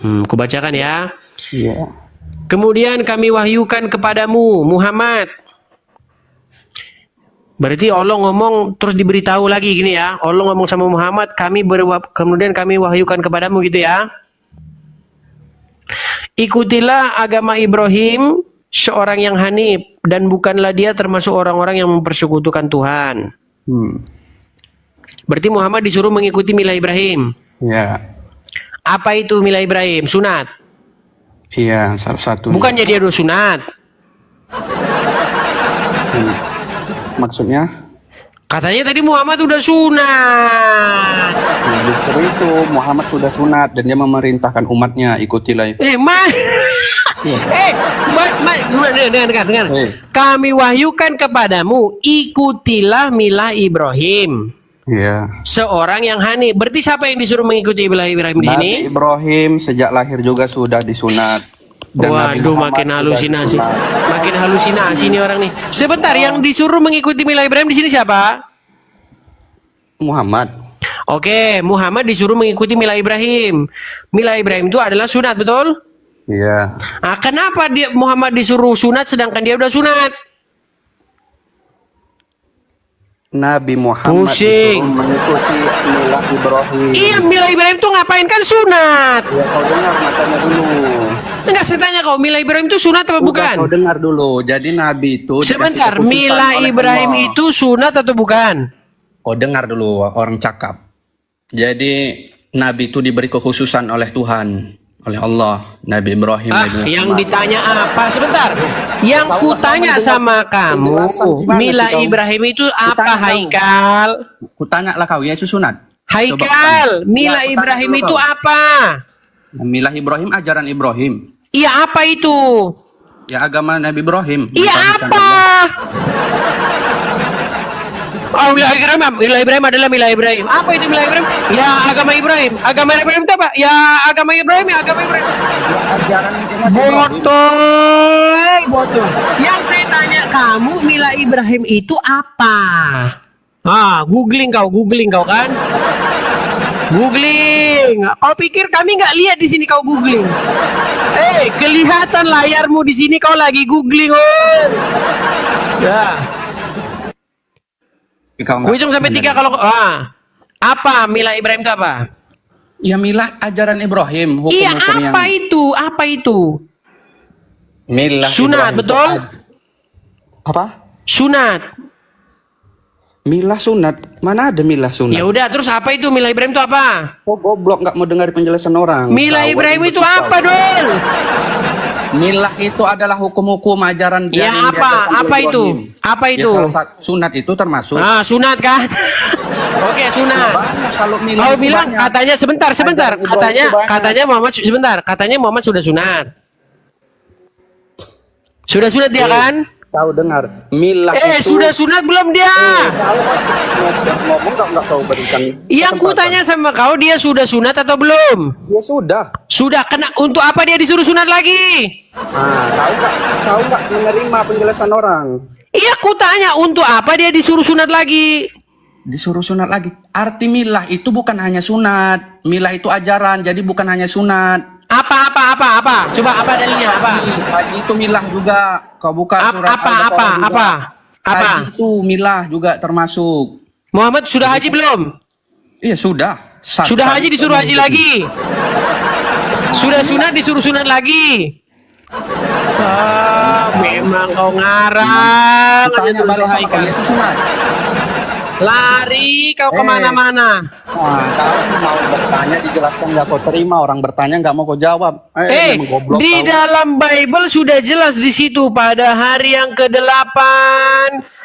Kubacakan ya. Iya. Kemudian kami wahyukan kepadamu Muhammad. Berarti Allah ngomong terus diberitahu lagi gini ya. Allah ngomong sama Muhammad, kemudian kami wahyukan kepadamu gitu ya. Ikutilah agama Ibrahim, seorang yang hanif, dan bukanlah dia termasuk orang-orang yang mempersekutukan Tuhan. Berarti Muhammad disuruh mengikuti milah Ibrahim. Ya. Apa itu milah Ibrahim? Sunat. Iya, salah satu. Bukannya dia udah sunat. Maksudnya? Katanya tadi Muhammad udah sunat. Justru itu Muhammad sudah sunat dan dia memerintahkan umatnya ikutilah. Dengar. Dengar. Kami wahyukan kepadamu, ikutilah milah Ibrahim. Iya. Seorang yang hanif. Berarti siapa yang disuruh mengikuti milah Ibrahim di sini? Nabi Ibrahim sejak lahir juga sudah disunat. Dan Nabi Waduh, Muhammad makin sudah halusinasi. disunat. Makin halusinasi nih orang nih. Sebentar, yang disuruh mengikuti milah Ibrahim di sini siapa? Muhammad. Oke, Muhammad disuruh mengikuti milah Ibrahim. Milah Ibrahim itu adalah sunat, betul? Iya. Nah, kenapa Muhammad disuruh sunat sedangkan dia udah sunat? Nabi Muhammad Pusing. disuruh mengikuti milah Ibrahim. Iya, milah Ibrahim tuh ngapain kan sunat? Ya kau dengar matanya dulu. Enggak, saya tanya kau, milah Ibrahim itu sunat apa Udah, bukan? kau dengar dulu. Jadi Nabi itu dikasih Sebentar, kekhususan milah oleh Ibrahim Allah. itu sunat atau bukan? Kau dengar dulu orang cakap. Jadi Nabi itu diberi kekhususan oleh Tuhan, oleh Allah, Nabi Ibrahim. Nabi Yang Muhammad. ditanya apa? Sebentar. Yang kutanya sama kamu, penjelasan gimana milah sih kau? Ibrahim itu apa, Kutanya kamu. Haikal? Kutanya lah kau, Yesus sunat. Haikal, milah Ya, kutanya Ibrahim dulu itu kau. apa? Milah Ibrahim, ajaran Ibrahim. Iya, apa itu? Ya agama Nabi Ibrahim. Iya, Mentauhidkan apa? Allah. Oh, milah Ibrahim adalah milah Ibrahim. Apa itu milah Ibrahim? Ya, agama Ibrahim. Agama Ibrahim itu apa? Ya, agama Ibrahim, ya agama Ibrahim. Ya, ajaran Nabi Ibrahim. Botol. Yang saya tanya kamu, milah Ibrahim itu apa? Googling kau kan? Googling. Kau pikir kami nggak lihat di sini kau googling? Kelihatan layarmu di sini kau lagi googling, Ya. Kau nggak- Ku hitung sampai 3 kalau apa milah Ibrahim itu apa? Ya milah ajaran Ibrahim. Iya, Hukum-hukum yang apa itu? Apa itu? milah Sunat, Ibrahim. betul? Apa? Sunat. Milah sunat. Mana ada milah sunat? Ya udah, terus apa itu milah Ibrahim itu apa? Kau goblok nggak mau dengar penjelasan orang. Milah Kau Ibrahim ribet itu kau. apa, Dol? Milah itu adalah hukum-hukum ajaran Ya, yang apa? diajarkan oleh Apa itu? Ibrahim. Apa Ya, itu? salah satu sunat itu termasuk. Sunat kan? Oke, sunat. Banyak kalau milah Kau itu bilang banyak. katanya sebentar. Ajaran Ibrahim itu banyak. Katanya Muhammad sudah sunat. Sudah sunat dia kan? Kau dengar. Milah itu. Sudah sunat belum dia? Kau ngomong nggak kau berikan. Yang ku kesempatan. tanya sama kau, dia sudah sunat atau belum? Ya sudah. Sudah. Untuk apa dia disuruh sunat lagi? Kau nggak menerima penjelasan orang. Iya, ku tanya untuk apa dia disuruh sunat lagi? Disuruh sunat lagi. Arti milah itu bukan hanya sunat. Milah itu ajaran, jadi bukan hanya sunat. Apa? Coba apa dalilnya apa? Haji itu milah juga. Kau buka surat Al-Baqarah juga. Apa? Haji itu milah juga termasuk. Muhammad sudah haji belum? Iya sudah. Sudah haji disuruh haji lagi. Sudah sunat disuruh sunat lagi. Memang kau ngarang. Tanya balik sama kau, Yesus sunat. Lari kau kemana-mana. Nah, kau mau bertanya dijelaskan nggak kau terima, orang bertanya nggak mau kau jawab. Memang goblok Di kau. dalam Bible sudah jelas di situ pada hari yang ke-8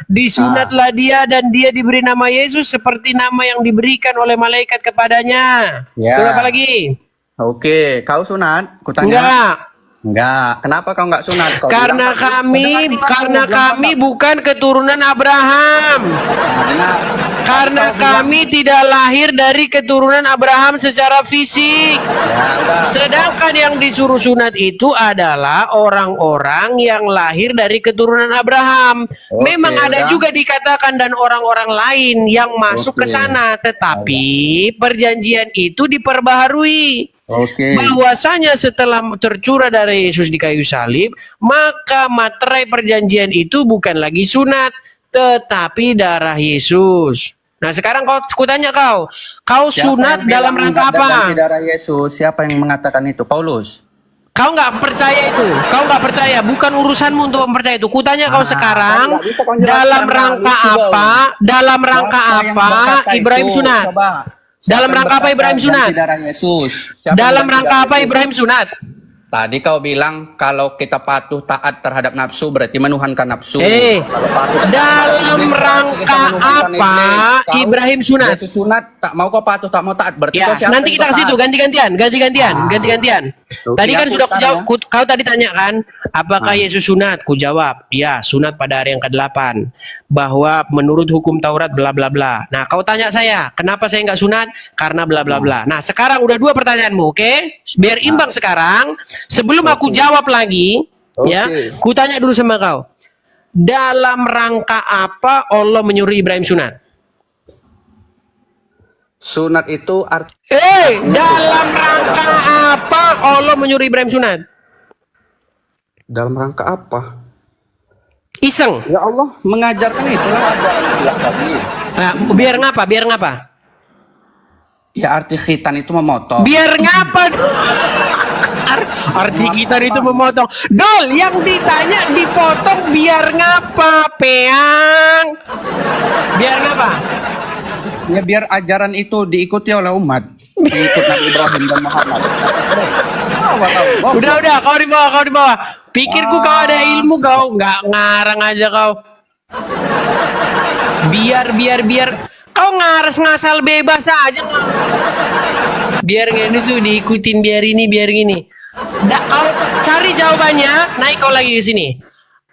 disunatlah dia dan dia diberi nama Yesus seperti nama yang diberikan oleh malaikat kepadanya. Ya. Terus apa lagi? Oke, kau sunat? Kutanya. Enggak. Kenapa kau nggak sunat? Kau Karena kami bukan keturunan Abraham. Karena kami tidak lahir dari keturunan Abraham secara fisik. Sedangkan yang disuruh sunat itu adalah orang-orang yang lahir dari keturunan Abraham. Memang ada juga dikatakan dan orang-orang lain yang masuk ke sana, tetapi perjanjian itu diperbaharui. Bahwasanya setelah tercurah dari Yesus di kayu salib, maka materai perjanjian itu bukan lagi sunat, tetapi darah Yesus. Nah sekarang kutanya kau sunat dalam rangka apa? Darah Yesus, siapa yang mengatakan itu? Paulus. Kau nggak percaya itu, kau nggak percaya, bukan urusanmu untuk mempercayai itu. Kutanya kau sekarang dalam rangka apa? Dalam rangka apa Ibrahim sunat? Dalam rangka apa Ibrahim sunat? Dalam rangka apa Ibrahim sunat? Tadi kau bilang kalau kita patuh taat terhadap nafsu berarti menuhankan nafsu. Dalam rangka apa Ibrahim sunat? Yesus sunat, tak mau kau patuh, tak mau taat berarti Ya, nanti kita ke situ ganti-gantian. Tadi kan sudah kau tadi tanya kan, apakah Yesus sunat? Ku jawab, ya, sunat pada hari yang ke-8. Bahwa menurut hukum Taurat bla bla bla. Nah, kau tanya saya, kenapa saya nggak sunat? Karena bla bla bla. Nah, sekarang udah 2 pertanyaanmu, oke? Biar imbang sekarang. Sebelum aku jawab lagi, ya, ku tanya dulu sama kau. Dalam rangka apa Allah menyuruh Ibrahim sunat? Sunat itu Dalam rangka apa Allah menyuruh Ibrahim sunat? dalam rangka apa? Iseng. Ya Allah mengajarkan itulah ajaran tadi. Nah, biar ngapa? Ya arti khitan itu memotong. Biar ngapa? Arti kita itu memotong. Dol, yang ditanya dipotong biar ngapa, Peang? Biar ngapa? Ya biar ajaran itu diikuti oleh umat. Diikut Nabi Ibrahim dan Muhammad. Udah, kau di bawah. Pikirku kau ada ilmu, kau nggak ngarang aja kau. Biar kau ngaras ngasal bebas aja. Biar ini tuh diikutin, biar ini. Kau cari jawabannya, naik kau lagi ke sini.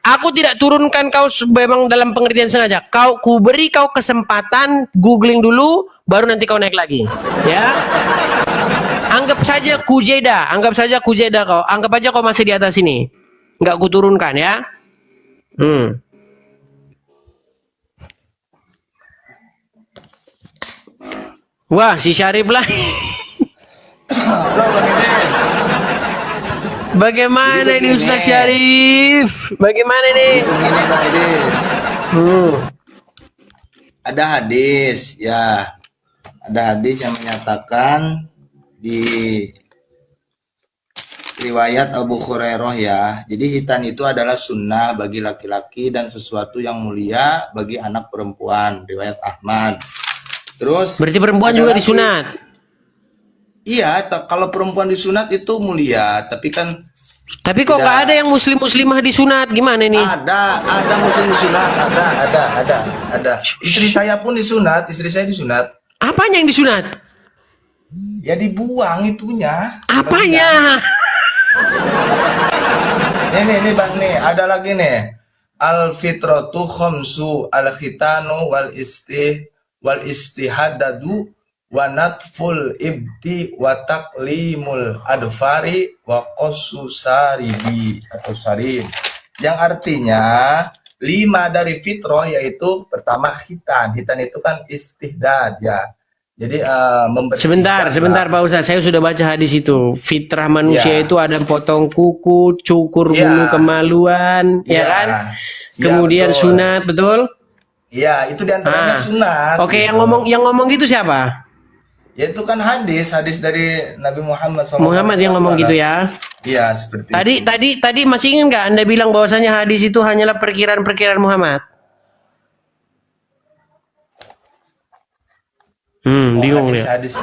Aku tidak turunkan kau memang dalam pengertian sengaja. Ku beri kau kesempatan googling dulu, baru nanti kau naik lagi. Ya. Anggap saja kujeda kau. Anggap aja kau masih di atas sini. Nggak ku turunkan ya. Wah, si Syarif lah. Bagaimana ini Ustaz Syarif? Bagaimana nih? Begini Bang Idris. Ada hadis ya. Ada hadis yang menyatakan di riwayat Abu Hurairah ya. Jadi hitan itu adalah sunnah bagi laki-laki dan sesuatu yang mulia bagi anak perempuan. Riwayat Ahmad. Terus berarti perempuan juga disunat. Iya, kalau perempuan disunat itu mulia, tapi kok nggak ada yang muslimah disunat, gimana nih? Ada muslim disunat, ada. Istri saya pun disunat, istri saya disunat. Apanya yang disunat? Ya dibuang itunya. Apanya? Nih Bang nih, ada lagi nih. Al fitratu khamsu al khitanu wal istihadadu wa natful ibdi wa taklimul adfari wa qassu saribi atau sarib, yang artinya 5 dari fitrah, yaitu pertama hitan itu kan istihdad ya, jadi membersihkan. Sebentar Pak Ustaz, saya sudah baca hadis itu. Fitrah manusia itu ada potong kuku, cukur bulu kemaluan, ya kan? Kemudian betul. Sunat, betul? Iya, itu diantaranya sunat. Oke, gitu. yang ngomong gitu siapa? Ya itu kan hadis dari Nabi Muhammad SAW. Muhammad yang ngomong gitu ya? Iya, seperti itu. Tadi masih ingat nggak Anda bilang bahwasanya hadis itu hanyalah perkiraan Muhammad? Bingung dia. Hadis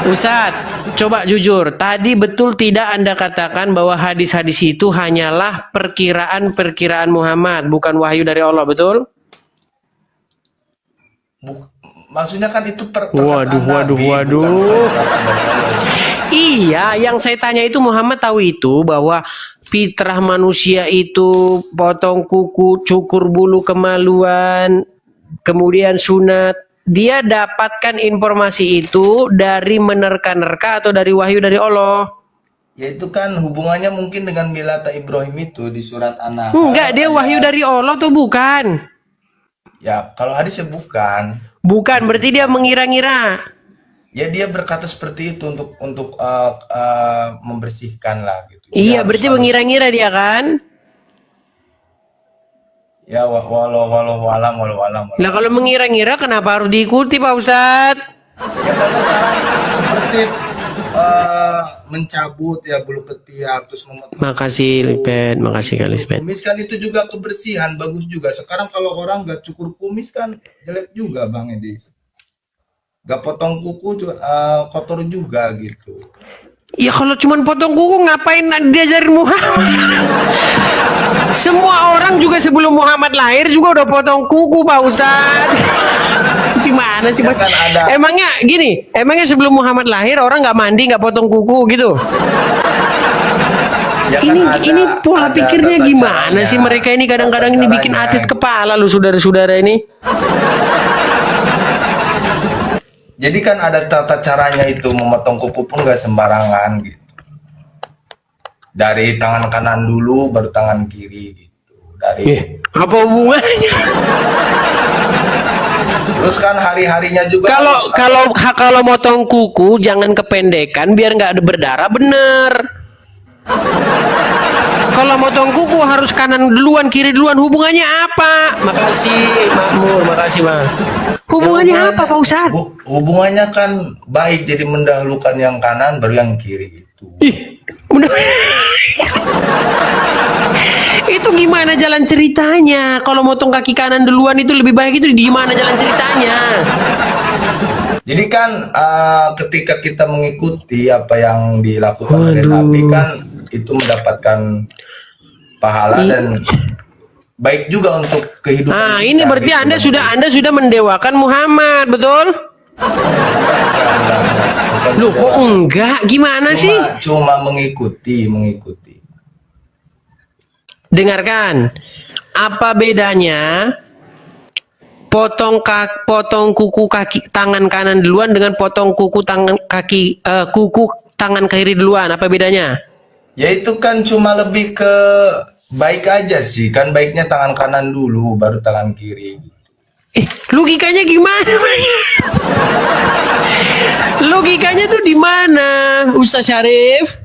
Ustadz, coba jujur, tadi betul tidak Anda katakan bahwa hadis-hadis itu hanyalah perkiraan-perkiraan Muhammad, bukan wahyu dari Allah, betul? maksudnya kan itu perkataan Waduh. Nabi, bukan perkataan dari Allah. Iya, yang saya tanya itu Muhammad tahu itu bahwa fitrah manusia itu potong kuku, cukur bulu kemaluan, kemudian sunat. Dia dapatkan informasi itu dari menerka-nerka atau dari wahyu dari Allah. Ya itu kan hubungannya mungkin dengan Milata Ibrahim itu di surat An-Nahl. Enggak, dia wahyu dari Allah tuh bukan. Ya kalau hadisnya bukan. Bukan, berarti dia mengira-ngira. Ya dia berkata seperti itu untuk membersihkan lah gitu. Iya, berarti mengira-ngira dia kan? Ya walau alam. Nah, kalau mengira-ngira kenapa harus diikuti, Pak Ustadz? Ya kan sekarang seperti mencabut ya bulu ketiak terus memotong. Makasih, Lipet. Makasih kali, Lipet. Kumis kan itu juga kebersihan, bagus juga. Sekarang kalau orang nggak cukur kumis kan jelek juga Bang Edis. Gak potong kuku kotor juga gitu. Ya kalau cuma potong kuku ngapain diajarin Muhammad? Semua orang juga sebelum Muhammad lahir juga udah potong kuku, Pak Ustadz. Gimana sih, Ya Pak? kan ada. Emangnya sebelum Muhammad lahir orang nggak mandi, nggak potong kuku gitu? Ya kan Ini pola ada pikirnya tata gimana caranya, sih mereka ini kadang-kadang tata ini bikin caranya atlet gitu. kepala lu saudara-saudara ini. Jadi kan ada tata caranya itu memotong kuku pun gak sembarangan gitu. Dari tangan kanan dulu baru tangan kiri gitu. Apa hubungannya? Terus kan hari-harinya juga Kalau motong kuku jangan kependekan biar nggak berdarah bener. Kalau motong kuku harus kanan duluan, kiri duluan. Hubungannya apa? Makasih, Makmur. Makasih, Bang. Hubungannya apa, Pak Ustadz? Hubungannya kan baik, jadi mendahulukan yang kanan baru yang kiri gitu. Itu gimana jalan ceritanya? Kalau motong kaki kanan duluan itu lebih baik, itu gimana jalan ceritanya? Jadi kan ketika kita mengikuti apa yang dilakukan oleh Nabi kan itu mendapatkan pahala dan baik juga untuk kehidupan. Nah, kita, ini berarti gitu. Anda sudah mendewakan Muhammad, betul? Loh, kok enggak? Gimana sih? Cuma mengikuti. Dengarkan. Apa bedanya potong kuku kaki tangan kanan duluan dengan potong kuku tangan kiri duluan? Apa bedanya? Ya itu kan cuma lebih ke baik aja sih. Kan baiknya tangan kanan dulu baru tangan kiri. Logikanya gimana? Logikanya tuh di mana, Ustaz Syarif?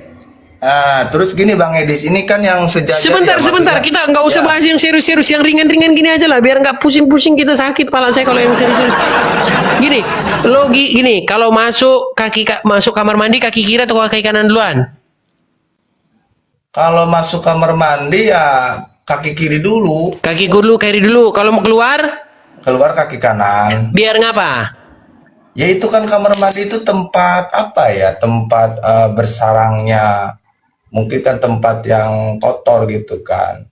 Terus gini Bang Edis, ini kan yang sejajar. Sebentar, kita nggak usah bahas yang serius-serius, yang ringan-ringan gini aja lah, biar nggak pusing-pusing kita sakit kepala saya kalau yang serius-serius. Gini, kalau masuk kamar mandi kaki kiri atau kaki kanan duluan? Kalau masuk kamar mandi ya kaki kiri dulu. Kaki kiri dulu. Kalau mau keluar Kaki kanan. biar ngapa? Ya itu kan kamar mandi itu tempat apa ya? Tempat bersarangnya. Mungkin kan tempat yang kotor gitu kan.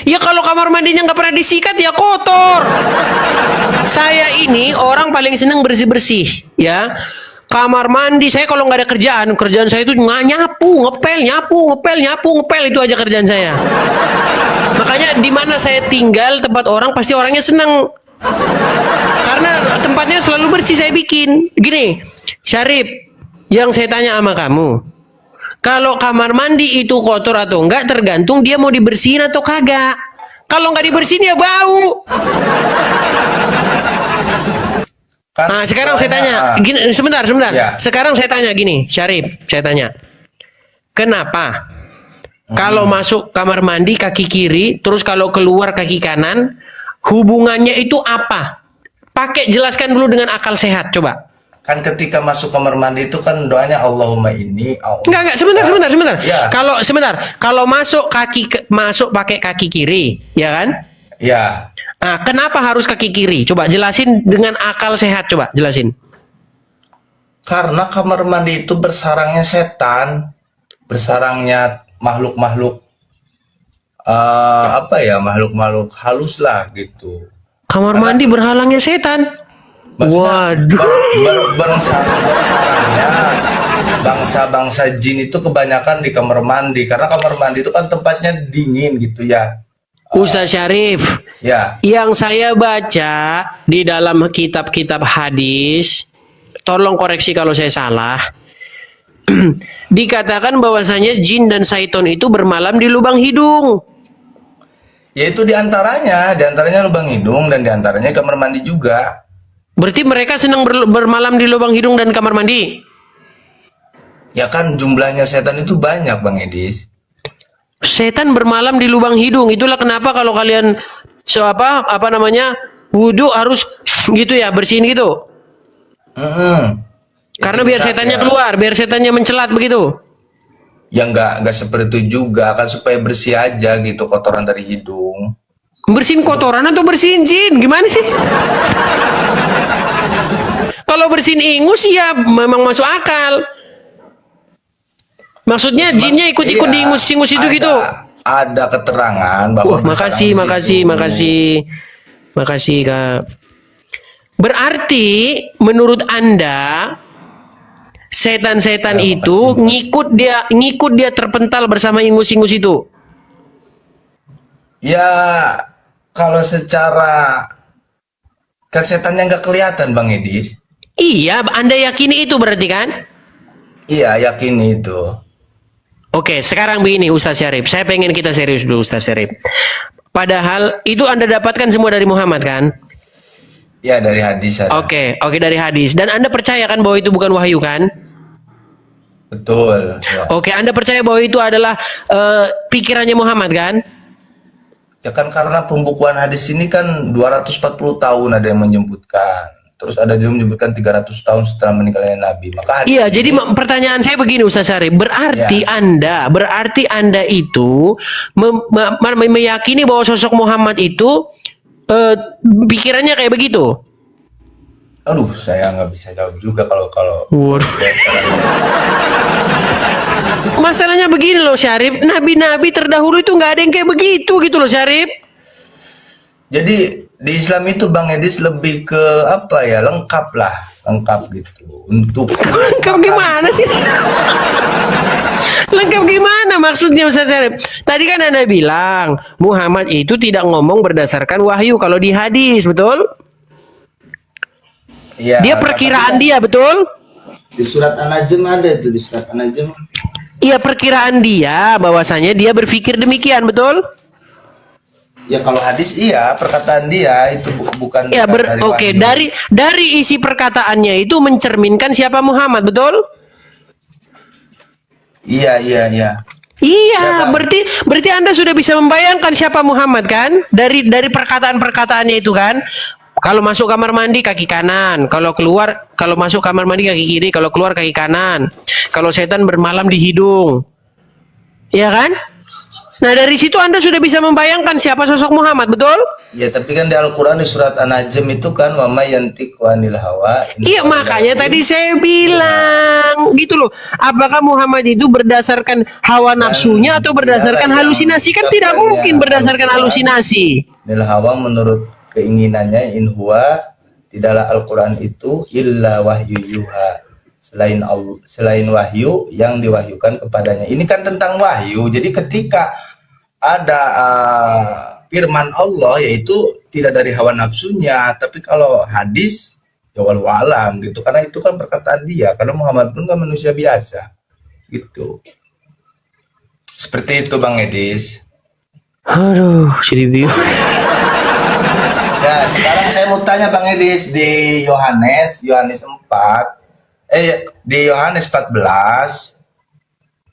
Ya kalau kamar mandinya nggak pernah disikat ya kotor. Saya ini orang paling seneng bersih-bersih, ya. Kamar mandi saya kalau nggak ada kerjaan saya itu nyapu, ngepel itu aja kerjaan saya. Makanya di mana saya tinggal tempat orang pasti orangnya seneng. Karena tempatnya selalu bersih saya bikin. Gini, Syarif, yang saya tanya sama kamu, kalau kamar mandi itu kotor atau enggak tergantung dia mau dibersihin atau kagak. Kalau nggak dibersihin ya bau. Nah, sekarang saya tanya, gini, sebentar. Ya. Sekarang saya tanya gini, Syarif, saya tanya, kenapa kalau masuk kamar mandi kaki kiri, terus kalau keluar kaki kanan, hubungannya itu apa? Pakai jelaskan dulu dengan akal sehat, coba. Kan ketika masuk kamar mandi itu kan doanya Allahumma inni Enggak, sebentar. Ya. Kalau masuk pakai kaki kiri, ya kan? Ya. Nah, kenapa harus kaki kiri? Coba jelasin dengan akal sehat, coba jelasin. Karena kamar mandi itu bersarangnya setan, bersarangnya makhluk-makhluk apa ya, makhluk-makhluk halus lah gitu. Kamar mandi berhalangnya setan. Maksudnya Waduh. bersarangnya bangsa-bangsa jin itu kebanyakan di kamar mandi, karena kamar mandi itu kan tempatnya dingin gitu ya. Ustaz Syarif, Ya, yang saya baca di dalam kitab-kitab hadis, tolong koreksi kalau saya salah. Dikatakan bahwasanya jin dan syaiton itu bermalam di lubang hidung. yaitu diantaranya lubang hidung dan diantaranya kamar mandi juga. Berarti mereka senang bermalam di lubang hidung dan kamar mandi. Ya kan jumlahnya setan itu banyak Bang Edis. Setan bermalam di lubang hidung. Itulah kenapa kalau kalian apa namanya wudhu harus gitu ya, bersihin gitu. Itu Karena biar bisa, setannya ya. keluar, biar setannya mencelat begitu. Ya nggak seperti itu juga kan, supaya bersih aja gitu kotoran dari hidung. Bersihin kotoran atau bersihin jin? Gimana sih? Kalau bersihin ingus ya memang masuk akal. Maksudnya jinnya ikut-ikut Iya, di ingus-ingus itu gitu. Ada keterangan bahwa Makasih, bersarang di situ. makasih Kak. Berarti menurut Anda setan-setan Ya, itu ngikut dia terpental bersama ingus-ingus itu. Ya kalau secara kan setannya nggak kelihatan Bang Edis. Iya, Anda yakini itu berarti kan? Iya, yakin itu. Oke, sekarang begini Ustaz Syarif. Saya pengen kita serius dulu Ustaz Syarif. Padahal itu Anda dapatkan semua dari Muhammad kan? Ya dari hadis ada. Oke, dari hadis. Dan Anda percaya kan bahwa itu bukan wahyu kan? Betul. Ya. Oke, Anda percaya bahwa itu adalah pikirannya Muhammad kan? Ya kan karena pembukuan hadis ini kan 240 tahun ada yang menyebutkan. Terus ada juga menyebutkan 300 tahun setelah meninggalnya Nabi. Maka hadis Iya, ini- jadi pertanyaan saya begini Ustaz Syarif, berarti Ya. Anda itu meyakini bahwa sosok Muhammad itu pikirannya kayak begitu? Aduh, saya nggak bisa jawab juga kalau Waduh. Masalahnya begini loh Syarif, nabi-nabi terdahulu itu nggak ada yang kayak begitu gitu loh Syarif. Jadi di Islam itu Bang Edis lebih ke apa ya, lengkap gitu untuk Lengkap gimana sih? Lengkap gimana maksudnya Ustaz Syarif? Tadi kan Anda bilang Muhammad itu tidak ngomong berdasarkan wahyu kalau di hadis, betul? Iya, Dia tapi perkiraan kan dia, betul? di surat An-Najm ada itu, di surat An-Najm. Iya, perkiraan dia bahwasanya dia berpikir demikian, betul? Ya kalau hadis iya, perkataan dia itu bukan Ya, dari oke, wahyu. dari isi perkataannya itu mencerminkan siapa Muhammad, betul? Iya. Iya, Ya, Bang. berarti Anda sudah bisa membayangkan siapa Muhammad kan? Dari perkataan-perkataannya itu kan? Kalau masuk kamar mandi kaki kanan, kalau masuk kamar mandi kaki kiri, kalau keluar kaki kanan. Kalau setan bermalam di hidung. Iya kan? Nah, dari situ Anda sudah bisa membayangkan siapa sosok Muhammad, betul? Ya, tapi kan di Al-Qur'an di surat An-Najm itu kan wa may yantiqu anil hawa. Iya, makanya tadi saya bilang gitu loh. Apakah Muhammad itu berdasarkan hawa nafsunya atau berdasarkan dialah yang halusinasi? Kan tidak mengucapkannya mungkin berdasarkan Al-Qur'an. halusinasi. Anil hawa menurut keinginannya, in huwa tidaklah Al-Qur'an itu illa wahyu yuha, selain wahyu yang diwahyukan kepadanya. Ini kan tentang wahyu. Jadi ketika ada firman Allah, yaitu tidak dari hawa nafsunya, tapi kalau hadis ya walau alam gitu, karena itu kan perkataan dia, karena Muhammad pun kan manusia biasa gitu. Seperti itu Bang Edis. Aduh, jadi bingung. Ya, sekarang saya mau tanya Bang Edis, di Yohanes 4, di Yohanes 14.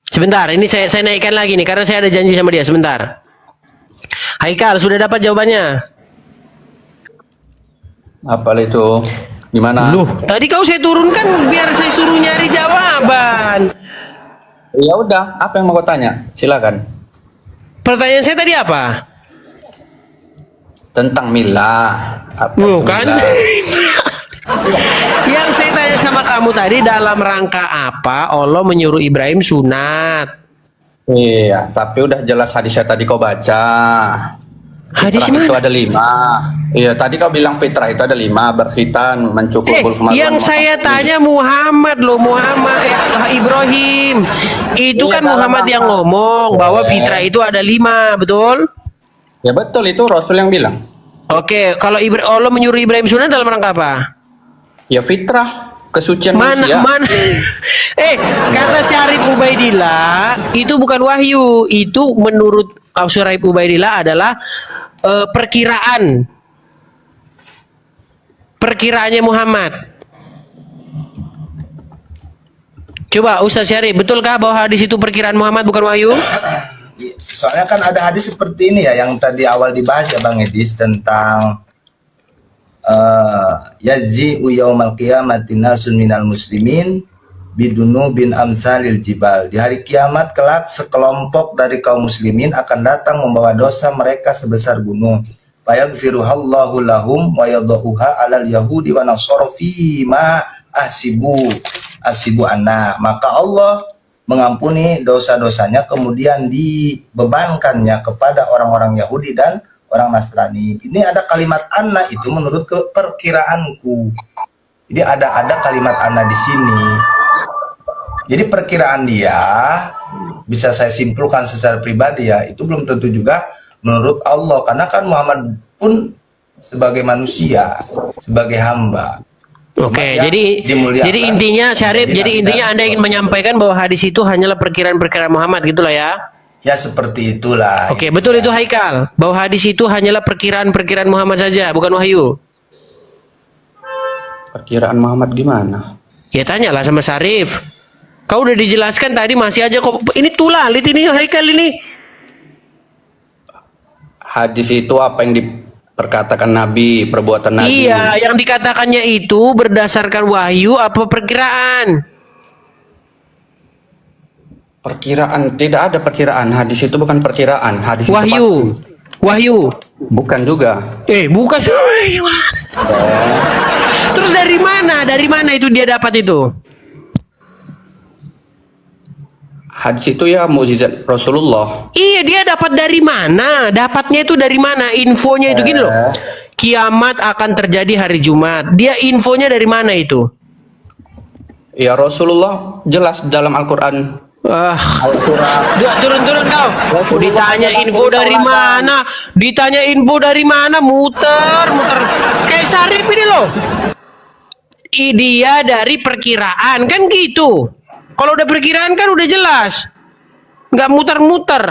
Sebentar, ini saya naikkan lagi nih karena saya ada janji sama dia. Sebentar. Haikal, sudah dapat jawabannya? Apa itu? Gimana? Tadi kau saya turunkan biar saya suruh nyari jawaban. Ya udah, apa yang mau kau tanya? Silakan. Pertanyaan saya tadi apa? Tentang milah. Apa itu Bukan. milah? Yang saya tanya sama kamu tadi dalam rangka apa Allah menyuruh Ibrahim sunat? Iya, tapi udah jelas hadisnya tadi kau baca. Hadis Fitrah itu mana? ada 5. Iya, tadi kau bilang fitrah itu ada 5, berkhitan, mencukupul kemaluan. Yang saya tanya Muhammad loh, Muhammad Ibrahim. Itu Iya, kan dalam Muhammad yang rangka. ngomong bahwa fitrah itu ada 5, betul? Ya betul, itu Rasul yang bilang. Oke, kalau Allah menyuruh Ibrahim sunat dalam rangka apa? Ya fitrah, kesucian Mana manusia. mana? Kata Syarif Ubaidillah itu bukan wahyu, itu menurut Syarif Ubaidillah adalah perkiraannya Muhammad. Coba Ustaz Syarif, betulkah bahwa hadis itu perkiraan Muhammad bukan wahyu? Soalnya kan ada hadis seperti ini ya yang tadi awal dibahas ya Bang Edis tentang yazi'u yaumal qiyamati nasun minal muslimin bidunu bin amsalil jibal. Di hari kiamat kelak sekelompok dari kaum muslimin akan datang membawa dosa mereka sebesar gunung. Fayaghfiruhallahu lahum wa yadhuha 'alal yahudi wa nasara fi ma asibu anna. Maka Allah mengampuni dosa-dosanya kemudian dibebankannya kepada orang-orang Yahudi dan orang Nasrani. Ini ada kalimat anna itu menurut perkiraanku. Jadi ada kalimat anna di sini. Jadi perkiraan dia bisa saya simpulkan secara pribadi ya, itu belum tentu juga menurut Allah karena kan Muhammad pun sebagai manusia, sebagai hamba. Oke, Ya, jadi dimuliakan. intinya Syarif, Jadi jadi tidak intinya Anda ingin menyampaikan bahwa hadis itu hanyalah perkiraan-perkiraan Muhammad gitulah ya. Ya seperti itulah. Oke, betul itu Haikal, bahwa hadis itu hanyalah perkiraan-perkiraan Muhammad saja, bukan wahyu. Perkiraan Muhammad gimana? Ya tanyalah sama Syarif. Kau udah dijelaskan tadi masih aja kok ini tulalit ini Haikal ini. Hadis itu apa yang diperkatakan Nabi, perbuatan Nabi. Iya, yang dikatakannya itu berdasarkan wahyu apa perkiraan? Perkiraan, tidak ada perkiraan. Hadis itu bukan perkiraan. Hadis Wahyu. itu pasti. Wahyu. Bukan juga. Bukan. Terus dari mana? Dari mana itu dia dapat itu? Hadis itu ya mukjizat Rasulullah. Iya, dia dapat dari mana? Dapatnya itu dari mana? Infonya itu gini loh. Kiamat akan terjadi hari Jumat. Dia infonya dari mana itu? Ya Rasulullah jelas dalam Al-Quran. Turun kau. Ditanya info dari mana? Ditanya info dari mana? Muter. Kayak Syarif ini loh. Dia dari perkiraan kan gitu. Kalau udah perkiraan kan udah jelas. Nggak muter-muter.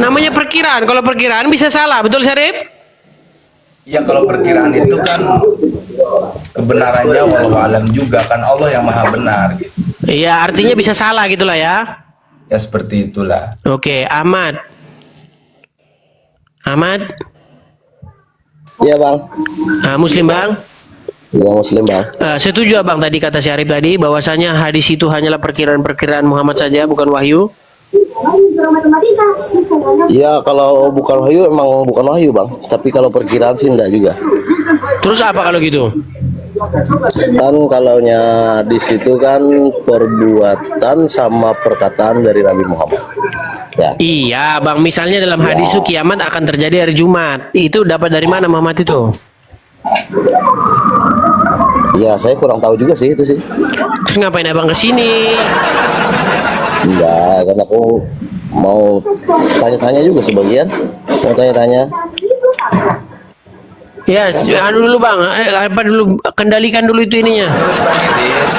Namanya perkiraan. Kalau perkiraan bisa salah, betul Syarif? Ya kalau perkiraan itu kan kebenarannya wallahu alam juga kan Allah yang maha benar gitu. Iya, artinya bisa salah gitulah ya. Ya seperti itulah. Oke, Ahmad. Iya bang. Muslim bang. Iya Muslim bang. Setuju abang tadi kata Syarif tadi bahwasanya hadis itu hanyalah perkiraan-perkiraan Muhammad saja, bukan wahyu. Iya kalau bukan wahyu emang bukan wahyu bang. Tapi kalau perkiraan sih enggak juga. Terus apa kalau gitu? Kan kalaunya di situ kan perbuatan sama perkataan dari Nabi Muhammad. Ya. Iya bang, misalnya dalam hadis itu kiamat akan terjadi hari Jumat. Itu dapat dari mana Muhammad itu? Ya saya kurang tahu juga sih itu sih. Terus ngapain abang kesini? Enggak, karena aku mau tanya-tanya juga sebagian. Mau tanya-tanya. Ya, dulu bang, apa dulu kendalikan dulu itu ininya. Terus Bang Edis,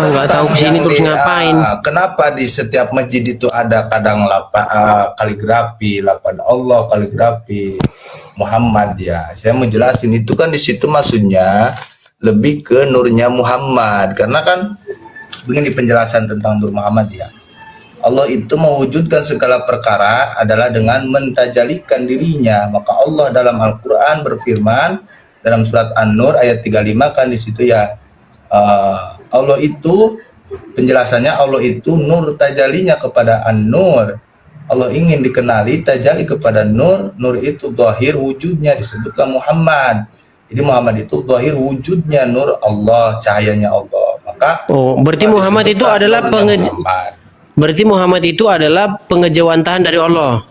Nggak tahu kesini yang terus ngapain. Kenapa di setiap masjid itu ada kadang kaligrafi, lapan Allah, kaligrafi Muhammad ya. Saya mau jelasin itu kan di situ maksudnya lebih ke nurnya Muhammad karena kan begini penjelasan tentang Nur Muhammad ya. Allah itu mewujudkan segala perkara adalah dengan mentajalikan dirinya. Maka Allah dalam Al-Quran berfirman dalam surat An-Nur ayat 35 kan di situ ya Allah itu penjelasannya Allah itu nur tajalinya kepada An-Nur. Allah ingin dikenali, tajalli kepada nur. Nur itu zahir wujudnya, disebutlah Muhammad. Jadi Muhammad itu zahir wujudnya nur Allah, cahayanya Allah. Maka berarti Muhammad itu adalah berarti Muhammad itu adalah pengejawantahan dari Allah.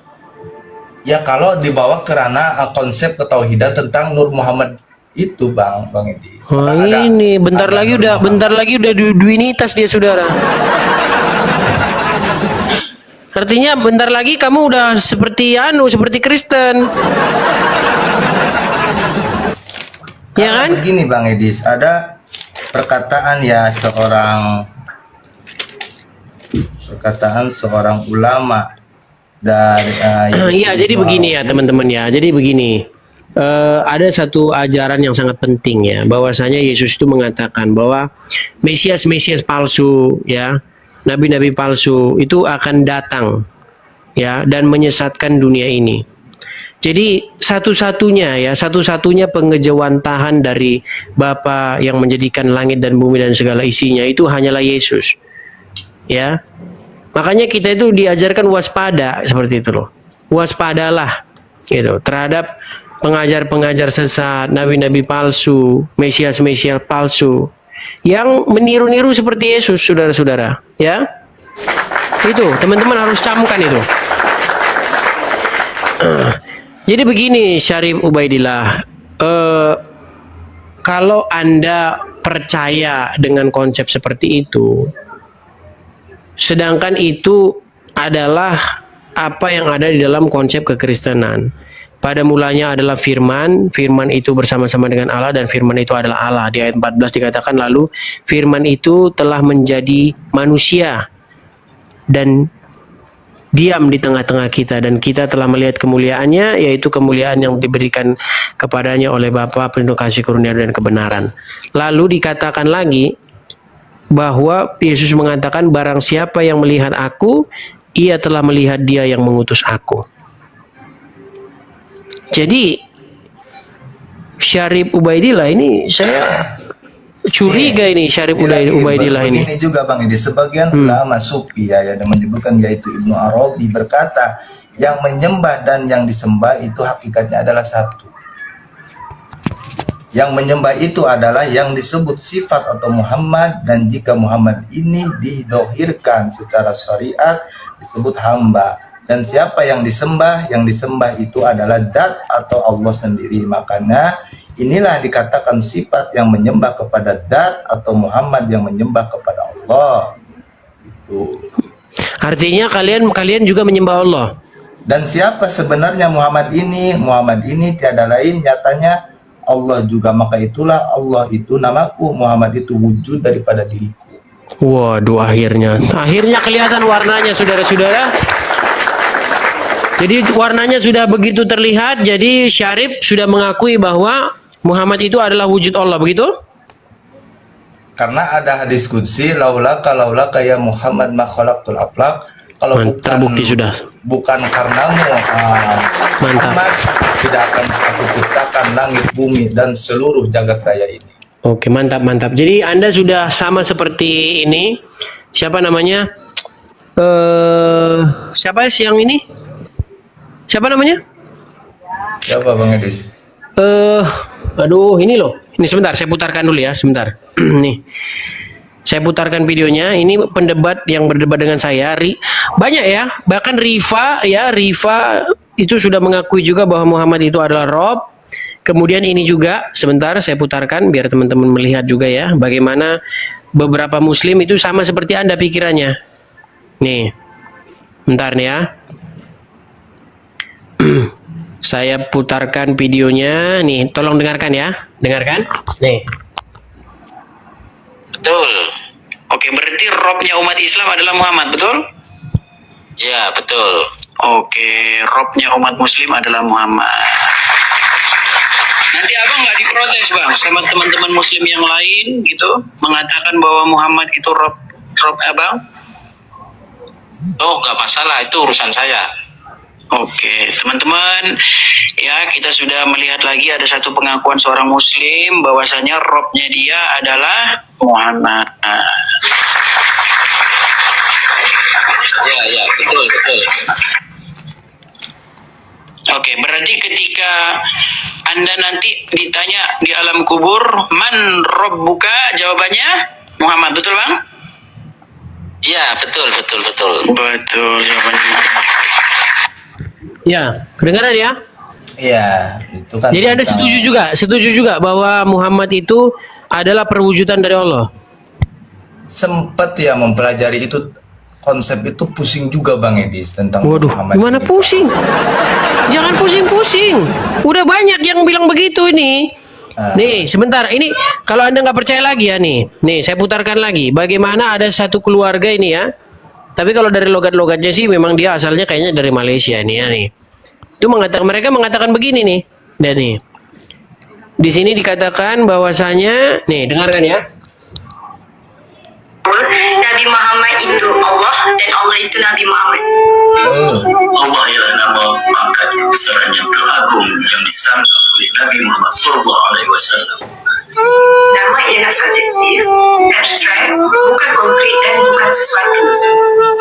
Ya kalau dibawa ke ranah konsep ketauhidan tentang Nur Muhammad itu Bang Edi. Ini bentar lagi udah duinitas dia, saudara. Artinya bentar lagi kamu udah seperti Kristen. Ya kan? Begini Bang Edis, ada perkataan seorang ulama dari iya, jadi begini ya teman-teman ya. Jadi begini. Ada satu ajaran yang sangat penting ya, bahwasanya Yesus itu mengatakan bahwa Mesias palsu ya, nabi-nabi palsu itu akan datang ya dan menyesatkan dunia ini. Jadi satu-satunya pengejawantahan dari Bapa yang menjadikan langit dan bumi dan segala isinya itu hanyalah Yesus. Ya. Makanya kita itu diajarkan waspada seperti itu loh. Waspadalah gitu terhadap pengajar-pengajar sesat, nabi-nabi palsu, Mesias palsu yang meniru-niru seperti Yesus, saudara-saudara, ya. Itu, teman-teman harus camkan itu. Jadi begini Syarif Ubaidillah, kalau Anda percaya dengan konsep seperti itu, sedangkan itu adalah apa yang ada di dalam konsep kekristenan. Pada mulanya adalah firman itu bersama-sama dengan Allah dan firman itu adalah Allah. Di ayat 14 dikatakan lalu firman itu telah menjadi manusia dan diam di tengah-tengah kita dan kita telah melihat kemuliaannya, yaitu kemuliaan yang diberikan kepadanya oleh Bapa penuh kasih karunia dan kebenaran. Lalu dikatakan lagi bahwa Yesus mengatakan barang siapa yang melihat aku, ia telah melihat dia yang mengutus aku. Jadi Syarif Ubaidillah ini saya curiga ini Syarif Ubaidillah ini. Ini juga Bang Edi, sebagian ulama sufi ya yang menyebutkan yaitu Ibnu Arabi berkata yang menyembah dan yang disembah itu hakikatnya adalah satu. Yang menyembah itu adalah yang disebut sifat atau Muhammad, dan jika Muhammad ini didohirkan secara syariat disebut hamba. Dan siapa yang disembah? Yang disembah itu adalah Dat atau Allah sendiri. Makanya inilah dikatakan sifat yang menyembah kepada Dat atau Muhammad yang menyembah kepada Allah. Itu. Artinya kalian juga menyembah Allah. Dan siapa sebenarnya Muhammad ini? Muhammad ini tiada lain nyatanya Allah juga. Maka itulah Allah itu namaku, Muhammad itu wujud daripada diriku. Waduh, akhirnya kelihatan warnanya, saudara-saudara. Jadi warnanya sudah begitu terlihat. Jadi Syarif sudah mengakui bahwa Muhammad itu adalah wujud Allah, begitu? Karena ada hadis qudsi, laulaka ya Muhammad ma khalaqtul aflaq. Kalau terbukti sudah. Bukan karenamu Muhammad, tidak akan aku ciptakan langit, bumi dan seluruh jagat raya ini. Oke, mantap. Jadi Anda sudah sama seperti ini. Siapa namanya? Siapa yang ini? Siapa namanya? Siapa Bang Edis? Aduh, ini loh. Ini sebentar, saya putarkan dulu ya, sebentar. Nih. Saya putarkan videonya. Ini pendebat yang berdebat dengan saya. Banyak ya, bahkan Rifa itu sudah mengakui juga bahwa Muhammad itu adalah Rob. Kemudian ini juga, sebentar saya putarkan biar teman-teman melihat juga ya, bagaimana beberapa muslim itu sama seperti Anda pikirannya. Nih. Bentar nih ya. Saya putarkan videonya nih, tolong dengarkan ya. Dengarkan. Nih. Betul. Oke, berarti robnya umat Islam adalah Muhammad, betul? Ya, betul. Oke, robnya umat Muslim adalah Muhammad. Nanti abang nggak diprotes bang sama teman-teman Muslim yang lain gitu, mengatakan bahwa Muhammad itu rob abang? Oh, nggak masalah, itu urusan saya. Oke, teman-teman, ya kita sudah melihat lagi ada satu pengakuan seorang Muslim bahwasanya robnya dia adalah Muhammad. Ya, betul. Oke, berarti ketika Anda nanti ditanya di alam kubur, man rabbuka, jawabannya Muhammad, betul Bang? Ya, betul. Betul jawabannya. Ya, kedengaran ya? Iya, itu kan. Jadi Anda setuju juga bahwa Muhammad itu adalah perwujudan dari Allah. Sempat ya mempelajari itu, konsep itu pusing juga Bang Edis tentang Waduh, Muhammad gimana ini. pusing? Jangan pusing-pusing. Udah banyak yang bilang begitu ini. Nih, sebentar. Ini kalau Anda nggak percaya lagi ya nih. Nih, saya putarkan lagi. Bagaimana ada satu keluarga ini ya. Tapi kalau dari logat-logatnya sih memang dia asalnya kayaknya dari Malaysia ini ya nih. Itu mereka mengatakan begini nih. Dan nih. Di sini dikatakan bahwasanya, nih, dengarkan ya. Nabi Muhammad itu Allah dan Allah itu Nabi Muhammad. Allah ialah nama pangkat kebesaran yang teragung yang disandang oleh Nabi Muhammad SAW. Nama ialah subjektif, abstrak, bukan konkret dan bukan sesuatu.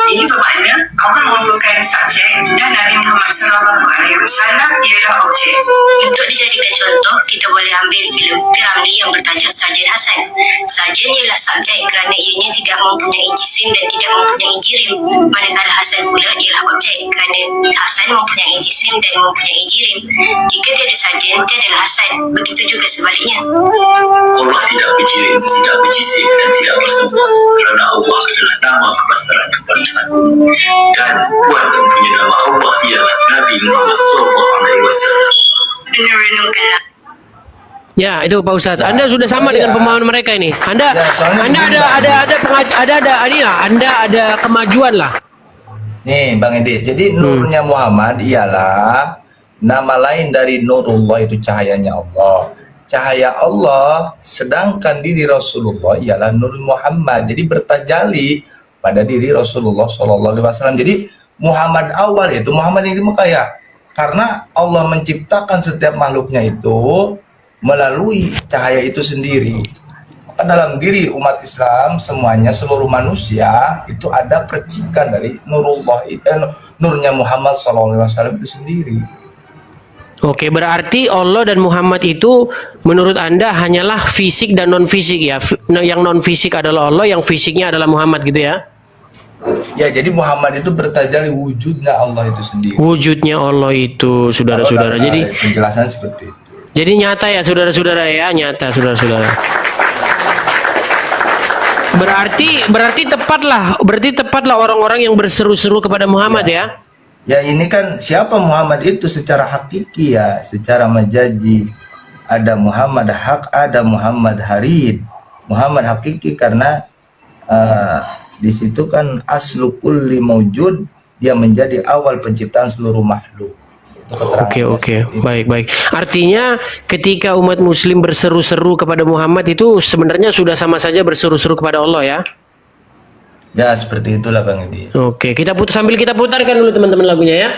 Ini bermakna Allah merupakan subjek dan Nabi Muhammad SAW ialah objek. Untuk dijadikan contoh, kita boleh ambil filem Piramli yang bertajuk Sarjan Hasan. Sarjan ialah subjek kerana ianya tidak mempunyai jisim dan tidak mempunyai jirim, manakala Hasan pula ialah objek kerana Hasan mempunyai jisim dan mempunyai jirim. Jika tiada sarjan, tiadalah Hasan. Begitu juga sebaliknya. Allah tidak berjirim, tidak berjisim dan tidak bertubuh kerana Allah adalah nama kebesaran kepaling agung dan Tuhan yang punya nama Allah ialah Nabi Muhammad SAW. Renungkanlah. Ya, itu Pak Ustadz. Anda sudah sama dengan pemahaman mereka ini. Anda ada kemajuan lah. Nih Bang Edis, jadi nurnya Muhammad ialah nama lain dari nurullah, itu cahayanya Allah. Cahaya Allah, sedangkan diri Rasulullah ialah Nur Muhammad. Jadi bertajali pada diri Rasulullah SAW. Jadi Muhammad awal itu Muhammad yang di Mekah ya. Karena Allah menciptakan setiap makhluknya itu melalui cahaya itu sendiri. Maka dalam diri umat Islam semuanya, seluruh manusia itu ada percikan dari nurullah, nurnya Muhammad SAW itu sendiri. Oke, berarti Allah dan Muhammad itu menurut Anda hanyalah fisik dan non fisik ya. Yang non fisik adalah Allah, yang fisiknya adalah Muhammad gitu ya. Ya, jadi Muhammad itu bertajali wujudnya Allah itu sendiri. Wujudnya Allah itu, saudara-saudara. Jadi penjelasan seperti itu. Jadi nyata ya, saudara-saudara ya, nyata saudara-saudara. Berarti tepatlah orang-orang yang berseru-seru kepada Muhammad ya. Ya, ini kan siapa Muhammad itu secara hakiki ya, secara majazi. Ada Muhammad hak, ada Muhammad harid. Muhammad hakiki karena di situ kan aslu kulli maujud, dia menjadi awal penciptaan seluruh makhluk. Oke, baik. Artinya ketika umat muslim berseru-seru kepada Muhammad itu sebenarnya sudah sama saja berseru-seru kepada Allah ya. Ya, seperti itulah Bang Edi. Oke, sambil kita putarkan dulu teman-teman lagunya ya.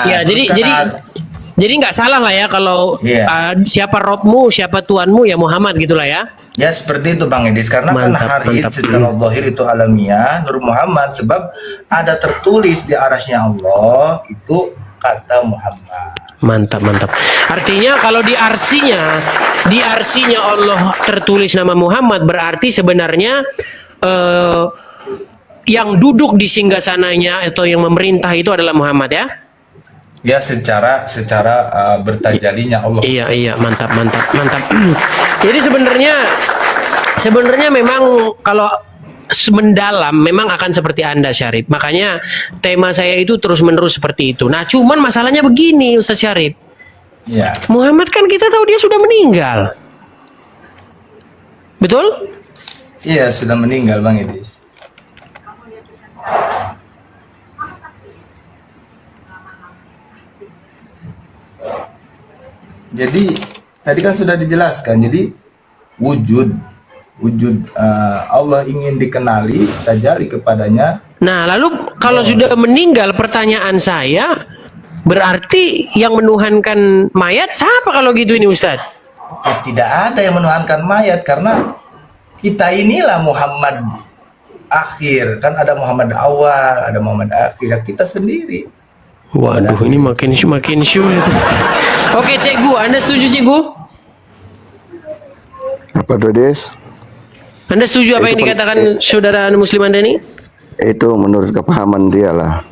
Ya, jadi nggak salah lah ya kalau siapa Robmu, siapa Tuanmu ya Muhammad gitulah ya. Ya, seperti itu Bang Edis, karena kan harid secara zahir itu alamiah, Nur Muhammad, sebab ada tertulis di arasnya Allah itu kata Muhammad. Mantap. Artinya kalau di arsinya Allah tertulis nama Muhammad, berarti sebenarnya yang duduk di singgasananya atau yang memerintah itu adalah Muhammad ya. Ya, secara bertajalinya Allah. Iya, mantap. Jadi sebenarnya memang kalau mendalam memang akan seperti Anda Syarif. Makanya tema saya itu terus-menerus seperti itu. Nah, cuman masalahnya begini Ustaz Syarif. Ya. Muhammad kan kita tahu dia sudah meninggal. Betul? Iya, sudah meninggal Bang Edis. Jadi tadi kan sudah dijelaskan. Jadi wujud Allah ingin dikenali, tajalli kepadanya. Nah, lalu kalau sudah meninggal, pertanyaan saya, berarti yang menuhankan mayat siapa kalau gitu ini Ustadz? Ya, tidak ada yang menuhankan mayat karena kita inilah Muhammad akhir. Kan ada Muhammad awal, ada Muhammad akhir. Ya, kita sendiri. Waduh, ini makin sulit. Oke, Cikgu, Anda setuju, Cikgu? Apa tuh, Des? Anda setuju apa yang dikatakan saudara Muslim Anda ini? Itu menurut kepahaman dia lah.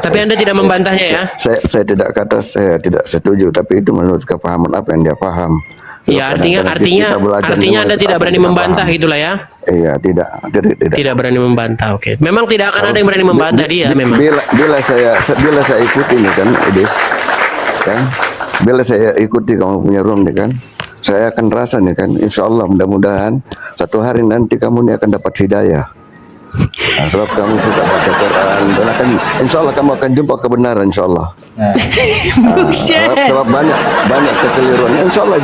Tapi Anda tidak membantahnya ya? Saya tidak kata saya tidak setuju, tapi itu menurut kepahaman apa yang dia paham. Ya, artinya Anda tidak berani membantah gitulah ya? Iya, tidak. Tidak berani membantah, oke. Memang tidak akan ada yang berani membantah dia memang. Bila saya ikuti nih kan, Edis, kan? Bila saya ikuti kamu punya room nih kan, saya akan rasa nih kan, insya Allah mudah-mudahan satu hari nanti kamu nih akan dapat hidayah. Nah, sebab kamu suka baca Quran dan insya Allah kamu akan jumpa kebenaran insya Allah. Sebab banyak kekeliruan insya Allah,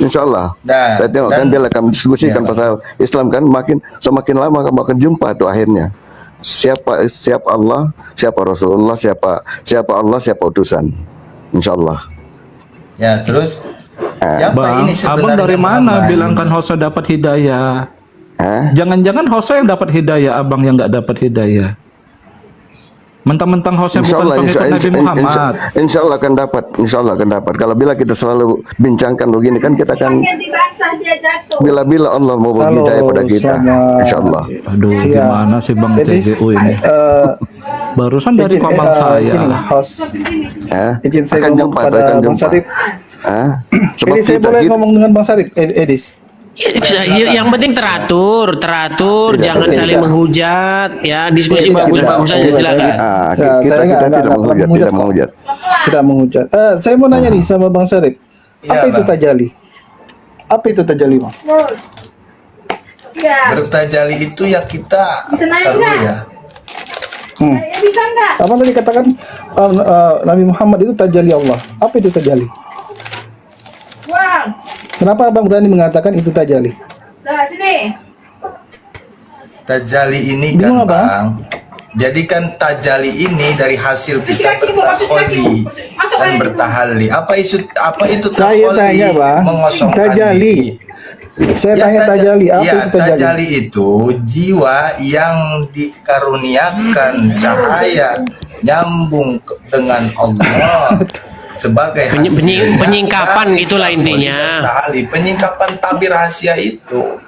insya Allah. Saya tengok kan bila kamu diskusikan pasal Islam kan, semakin lama kamu akan jumpa tuh akhirnya siapa Allah, siapa Rasulullah, siapa Allah, siapa utusan, insya Allah. Ya, terus Bang, abang dari mana bilangkan Hoso dapat hidayah? Jangan-jangan Hoso yang dapat hidayah, abang yang nggak dapat hidayah. Mentang-mentang Hoso bukan pengikut Nabi Muhammad. Insya Allah akan dapat. Kalau bila kita selalu bincangkan begini kan, kita kan bila Allah mau bagi hidayah pada kita, insya Allah. Aduh, gimana sih Bang CGU ini? Barusan dari komang saya. Izin saya ngomong kepada Bang Sarip. Ini saya boleh ngomong dengan Bang Sarip, Edis? Yang penting teratur, jangan saling menghujat, ya diskusi bagus-bagus saja silakan. Kita tidak menghujat. Tidak menghujat. Saya mau nanya nih sama Bang Sarip, apa itu tajalli? Apa itu tajalli, Bang? Bertajalli itu ya kita taruh ya. Bisa enggak? Abang tadi katakan Nabi Muhammad itu tajalli Allah. Apa itu tajalli? Wang. Kenapa abang berani mengatakan itu tajalli? Nah, sini. Tajalli ini kan Bang. Jadi kan tajalli ini dari hasil kita bertakholi dan bertahalli. Apa itu takholi? Saya tanya, Bang. Tajalli. Saya tanya tajalli, apa itu tajalli? Tajalli itu jiwa yang dikaruniakan cahaya nyambung dengan Allah sebagai penyingkapan gitulah intinya. Penyingkapan tabir rahasia itu.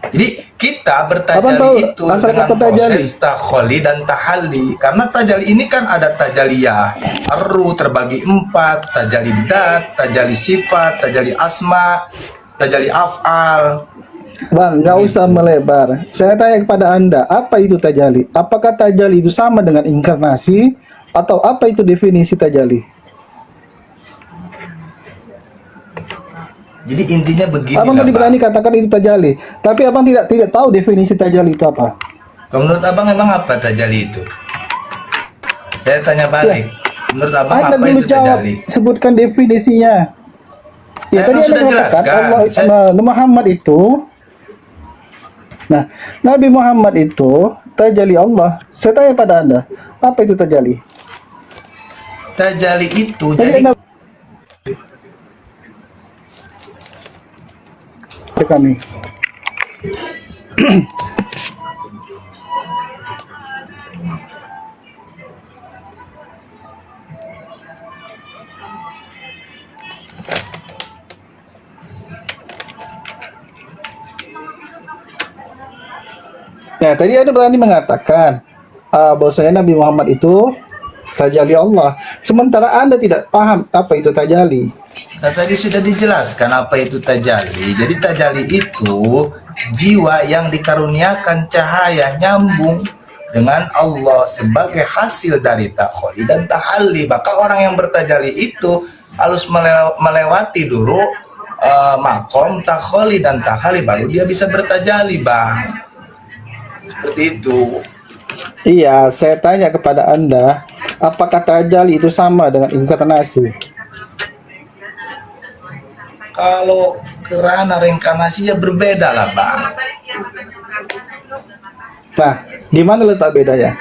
Jadi kita bertajalli itu dengan proses takholi dan tahalli. Karena tajalli ini kan ada tajaliyah arru terbagi 4, tajalli dat, tajalli sifat, tajalli asma, tajalli af'al. Bang, nggak usah melebar. Saya tanya kepada Anda, apa itu tajalli? Apakah tajalli itu sama dengan inkarnasi atau apa itu definisi tajalli? Jadi intinya begini. Abang tadi berani katakan itu tajalli, tapi abang tidak tahu definisi tajalli itu apa. Kalau menurut abang emang apa tajalli itu? Saya tanya balik. Menurut abang Anda apa dulu itu jawab, tajalli? sebutkan definisinya. Ya, tadi sudah Anda mengatakan Muhammad itu. Nah, Nabi Muhammad itu tajalli Allah. Saya tanya pada Anda, apa itu tajalli? Tajalli itu jadi kami. Nah, tadi Anda berani mengatakan bahwasanya Nabi Muhammad itu tajalli Allah. Sementara Anda tidak paham apa itu tajalli. Nah, tadi sudah dijelaskan apa itu tajalli. Jadi tajalli itu jiwa yang dikaruniakan cahaya nyambung dengan Allah sebagai hasil dari takholi dan tahalli. Maka orang yang bertajalli itu harus melewati dulu makom takholi dan tahalli, baru dia bisa bertajalli, Bang. Seperti itu. Iya, saya tanya kepada Anda, apakah tajalli itu sama dengan inkarnasi? Kalau kerana reinkarnasinya berbeda lah Bang. Nah, di mana letak bedanya?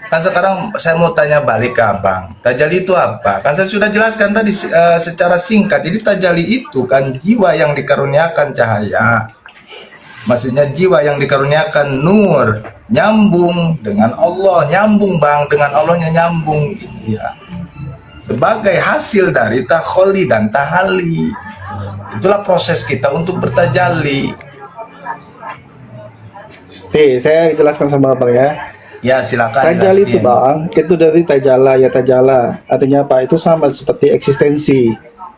Kan sekarang saya mau tanya balik ke Abang, tajalli itu apa? Kan saya sudah jelaskan tadi secara singkat. Jadi tajalli itu kan jiwa yang dikaruniakan cahaya. Maksudnya jiwa yang dikaruniakan nur, nyambung dengan Allah, nyambung Bang, dengan Allahnya nyambung gitu ya. Sebagai hasil dari takholi dan tahali. Itulah proses kita untuk bertajalli. Oke, saya jelaskan sama Abang ya. Ya silakan. Tajalli itu jelasin. Bang, itu dari tajala ya tajala. Artinya apa? Itu sama seperti eksistensi.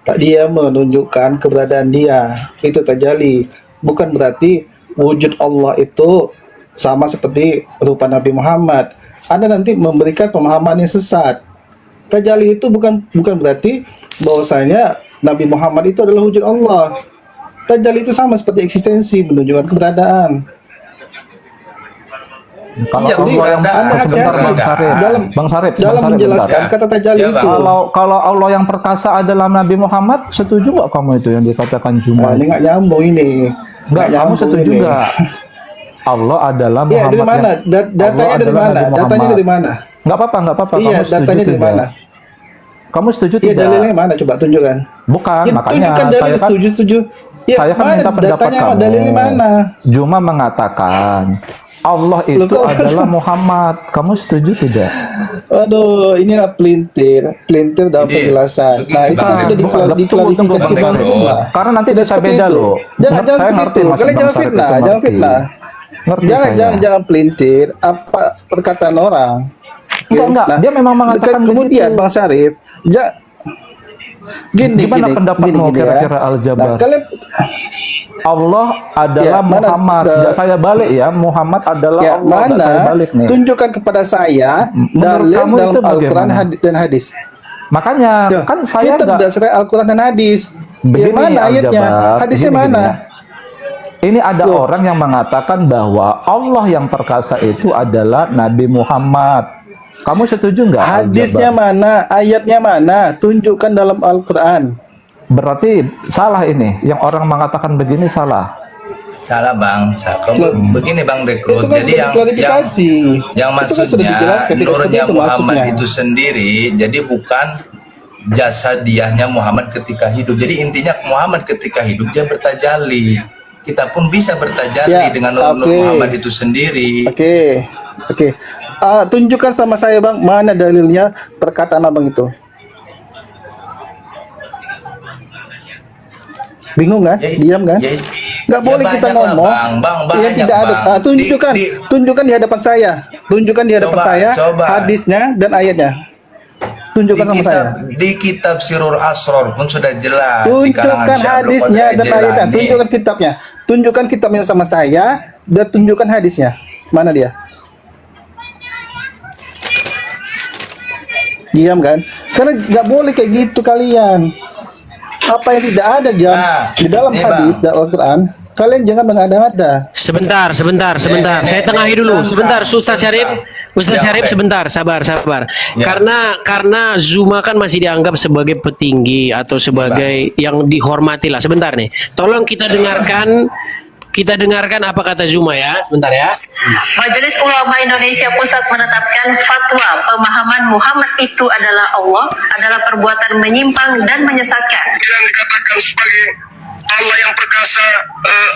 Tak dia menunjukkan keberadaan dia. Itu tajalli. Bukan berarti wujud Allah itu sama seperti rupa Nabi Muhammad. Anda nanti memberikan pemahaman yang sesat. Tajalli itu bukan berarti bahwasanya Nabi Muhammad itu adalah wujud Allah. Tajalli itu sama seperti eksistensi, menunjukkan keberadaan. Kalau Iya, Allah yang Anda hati-hati Bang Sarip, dalam menjelaskan bentar. kata tajalli Ya, itu. Bang. kalau Allah yang perkasa adalah Nabi Muhammad, setuju nggak kamu itu yang dikatakan Nah, Juma? ini nggak nyambung ini. Enggak, kamu nyambung setuju ini. nggak? Allah adalah Iya, Muhammad. dari mana? Datanya dari mana? Datanya dari mana? Nggak apa-apa. Iya, Kamu setuju datanya dari tidak? mana? Kamu setuju Iya, tidak? dalilnya mana? Coba tunjukkan. Bukan, Ya, makanya tunjukkan dalil saya kan setuju. Ya, saya kan mana minta pendapat datanya, kamu. dalilnya mana? Juma mengatakan Allah itu Loh, kok- adalah Muhammad. Kamu setuju tidak? Aduh, inilah pelintir dalam Ini, penjelasan. Nah, itu kan sudah Tunggu, diklarifikasi Bang Bang Dekro. semua. Karena nanti Tidak bisa seperti beda itu. loh. Jangan Saya seperti ngerti itu. maksud Kalian Bang jangan Sarip fitnah, itu, jangan ngerti. fitnah. Ngerti saya. Jangan pelintir apa perkataan orang. Enggak. Nah, Dia memang mengatakan kemudian begitu. Bang Sarip, Gimana pendapatmu kira-kira Al-Jabar? Nah, kalian Allah adalah Ya, mana- Muhammad. Ya, saya balik ya. Muhammad adalah ya, Allah. Nggak saya mana balik nih. tunjukkan kepada saya Menurut dalil kamu dalam itu Al-Quran bagaimana? dan hadis. Makanya Ya, kan saya kita nggak berdasarkan Al-Quran dan hadis. begini, Yang mana ayatnya? Al-Jabar. Hadisnya Gini, mana? ya. Ini ada Loh. orang yang mengatakan bahwa Allah yang perkasa itu adalah Nabi Muhammad. Kamu setuju nggak? Hadisnya Al-Jabar? mana? Ayatnya mana? Tunjukkan dalam Al-Quran. Berarti salah ini. Yang orang mengatakan begini salah. Salah Bang. Kalau begini Bang Dekro, Itu kan jadi sudah yang diklarifikasi. yang Itu kan sudah maksudnya dijelaskan, tidak seperti nurnya itu Muhammad maksudnya. itu sendiri, jadi bukan jasadiahnya Muhammad ketika hidup. Jadi intinya Muhammad ketika hidup dia bertajalli. Kita pun bisa bertajalli Ya, dengan nur oke. Muhammad itu sendiri. Oke. Tunjukkan sama saya Bang, mana dalilnya perkataan Abang itu. Bingung kan? Ya, Diam kan? ya, Nggak boleh ya kita banyak lah, ngomong Bang. yang Banyak, tidak ada. Bang. Tunjukkan, tunjukkan di hadapan saya. Tunjukkan di hadapan Coba, saya coba. hadisnya dan ayatnya. Tunjukkan sama saya. Di kitab Sirur Asror pun sudah jelas. di Tunjukkan kalangan Syekh Abdul hadisnya Qadir dan ayatnya. Jailani. Tunjukkan kitabnya. Tunjukkan kitabnya sama saya dan tunjukkan hadisnya. Mana dia? Diam kan? Karena nggak boleh kayak gitu kalian. Apa yang tidak ada di dalam ini, hadis Bang. dan Al-Quran, kalian jangan mengada-ngada. Sebentar. Saya tengahi dulu. Sebentar, Ustaz Syarif, sebentar, sabar. Karena Zuma kan masih dianggap sebagai petinggi atau sebagai yang dihormati lah. Sebentar nih. Tolong kita dengarkan apa kata Zuma ya. Bentar ya. Majelis Ulama Indonesia Pusat menetapkan fatwa pemahaman Muhammad itu adalah Allah adalah perbuatan menyimpang dan menyesatkan. Yang dikatakan sebagai Allah yang perkasa,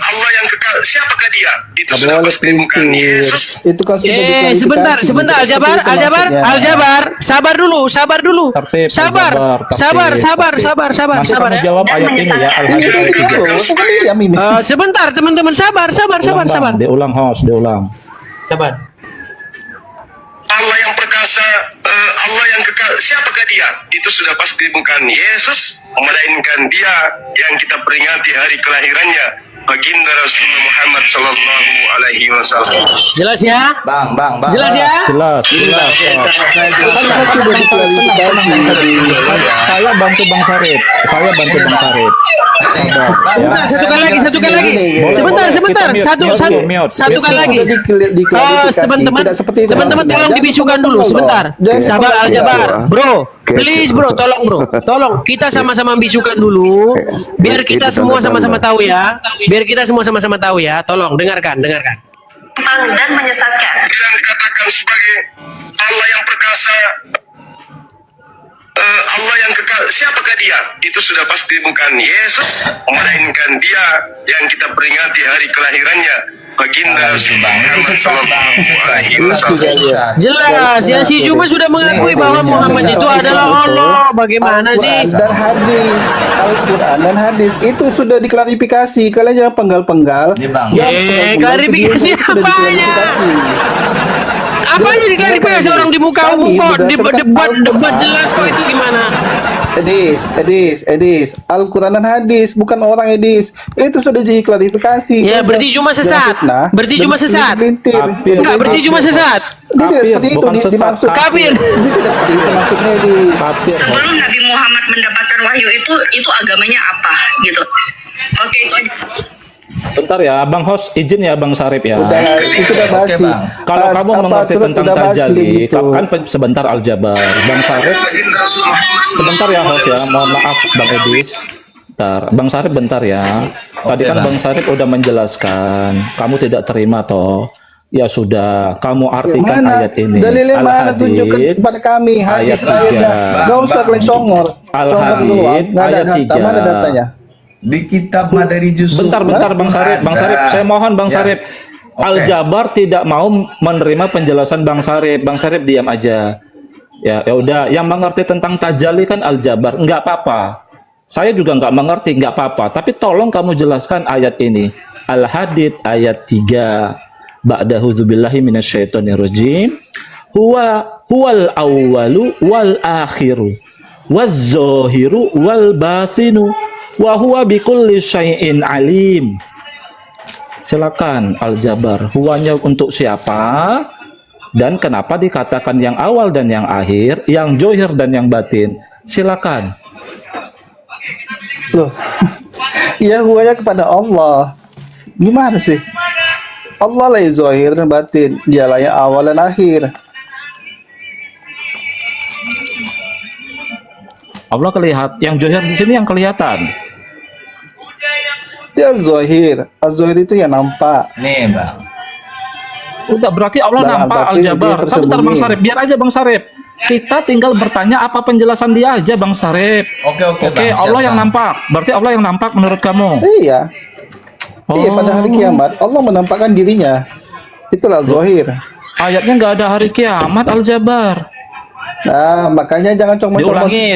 Allah yang kekal, siapakah dia? Itu sudah pasti bukan Yesus. Itu kan sudah diklarifikasi. Sebentar, Tidak Aljabar, seperti itu maksudnya. Aljabar, sabar dulu. Tertib, Sabar Nanti kamu ya. jawab ayat ini ya. Al-Hadid ayat 3. Sebentar, teman-teman, sabar. Ulang, Bang. Diulang, host, diulang. Sabar. Allah yang perkasa, Allah yang kekal, siapakah dia? Itu sudah pasti bukan Yesus, melainkan dia yang kita peringati hari kelahirannya, baginda Rasul Muhammad Sallallahu Alaihi Wasallam. Jelas ya? Bang. Jelas ya? Jelas. Saya bantu Bang Sarip. Sabar. Ya. Satu kali lagi. Sebentar. Satu kali lagi. Diklarifikasi. Teman-teman Tidak seperti itu tolong maksudnya. dibisukan Jangan dulu ngomong sebentar. loh. Jangan Sabar ngomong. Aljabar. Bro, Please bro, tolong kita sama-sama bisukan dulu, biar kita semua sama-sama tahu ya, tolong dengarkan. Dan menyesatkan. Yang dikatakan sebagai Allah yang perkasa, Allah yang kekal, siapakah dia? Itu sudah pasti bukan Yesus, melainkan dia yang kita peringati hari kelahirannya, baginda Jelas ya, si Juma sudah mengakui bahwa Muhammad itu adalah Allah. Bagaimana sih? Dan hadis, Al-Quran dan hadis itu sudah diklarifikasi. Kalian jangan penggal-penggal. Klarifikasi apanya? Apanya diklarifikasi orang di muka umum kok debat jelas kok itu gimana? Edis, Al-Quran dan hadis, bukan orang Edis. Itu sudah diklarifikasi. Ya, berarti cuma sesat. Berarti cuma sesat. Enggak, berarti cuma sesat. Tidak seperti itu dimaksud. Kafir. Tidak seperti itu maksudnya Edis. Sebelum Nabi Muhammad mendapatkan wahyu itu agamanya apa gitu. Oke, itu aja. Bentar ya, Bang Host, izin ya Bang Sarip ya. Itu udah basi. Kalau kamu mengerti tentang tajalli, kan sebentar Al-Jabar. Bang Sarip, sebentar ya Host ya, mohon maaf Bang Edis. Bentar, Bang Sarip bentar ya. Tadi kan Bang Sarip udah menjelaskan, kamu tidak terima toh. Ya sudah, kamu artikan ayat ini. Dalilnya mana? Tunjukkan kepada kami hadis ayatnya. Gak usah kalian congor. Al-Hadid ayat 3. Mana datanya? Di kitab Madari Jusuf. Bentar Bang Sarip, saya mohon Bang Sarip. Al-Jabar tidak mau menerima penjelasan Bang Sarip. Bang Sarip diam aja. Ya udah, yang mengerti tentang tajalli kan Al-Jabar, enggak apa-apa. Saya juga enggak mengerti, enggak apa-apa. Tapi tolong kamu jelaskan ayat ini. Al-Hadid ayat 3. Ba'dahu billahi minasyaitonirrajim. Huwal awwalu wal akhiru waz-zahiru wal bathinu wa huwa bikulli syai'in alim. Silakan Al-Jabar, huwanya untuk siapa dan kenapa dikatakan yang awal dan yang akhir, yang zohir dan yang batin? Silakan. Loh. Ya huwanya kepada Allah. Gimana sih? Allah lah yang zohir dan batin, dialah yang awal dan akhir. Allah kelihatan, yang zohir di sini yang kelihatan. Dia zohir, az-zohir itu yang nampak. Nih Bang. Udah berarti Allah Dalam nampak batin Al-Jabar. dia Sebentar Bang tersembunyi. Sarip, biar aja Bang Sarip. Kita tinggal bertanya apa penjelasan dia aja Bang Sarip. Oke, Oke, Bang, Allah siap, yang Bang. nampak. Berarti Allah yang nampak menurut kamu. Iya. Iya, pada hari kiamat Allah menampakkan dirinya. Itulah zohir. Ayatnya nggak ada hari kiamat Al-Jabar. Nah, makanya jangan cuma Diulangi,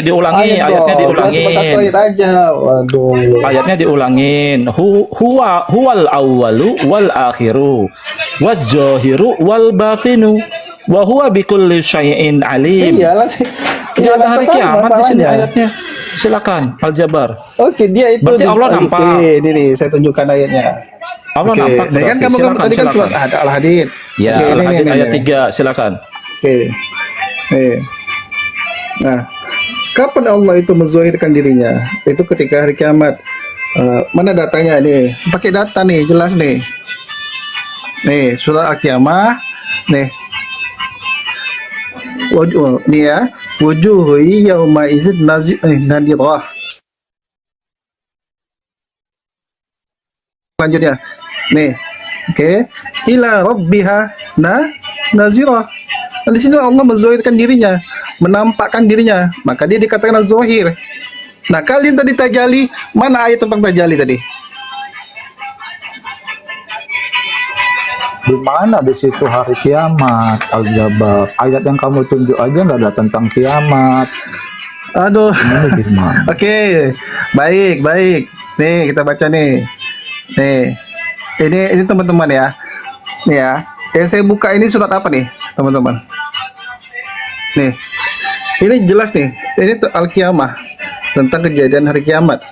ayatnya diulangin. Cuma satu ayat aja. Waduh. Ayatnya diulangin. Huwal awwalu wal akhiru waz-zahiru wal batinu wa huwa bikulli syai'in alim. Iyalah. Tidak ada hari sama kiamat di sini masalahnya. ayatnya. Silakan Al-Jabar. Oke, dia itu Berarti Allah nampak. Oke, ini nih saya tunjukkan ayatnya. Allah Oke, nampak. nah, kan berarti. kamu tadi kan Silakan. surat Al-Hadid. Ya, Oke, ini, Al-Hadid ini, ayat ini. 3, silakan. Oke. Nih. Nah, kapan Allah itu menzohirkan dirinya? Itu ketika hari kiamat. Mana datanya nih? Pakai data nih, jelas nih. Nih, surat Al-Qiyamah. Nih. Nih ya. Wujuhu yauma idzin nadirah. Selanjutnya. Nih. Oke. Ila rabbiha nazirah. Nah, di sini Allah menzohirkan dirinya, menampakkan dirinya, maka dia dikatakan zohir. Nah, kalian tadi tajalli, mana ayat tentang tajalli tadi? Di mana di situ hari kiamat Al-Jabar? Ayat yang kamu tunjuk aja nggak ada tentang kiamat. Aduh. Gimana? Oke, baik. Nih kita baca nih. Nih, ini teman-teman ya. Nih ya. Yang saya buka ini surat apa nih, teman-teman? Nih, ini jelas nih. Ini Al-Qiyamah, tentang kejadian hari kiamat.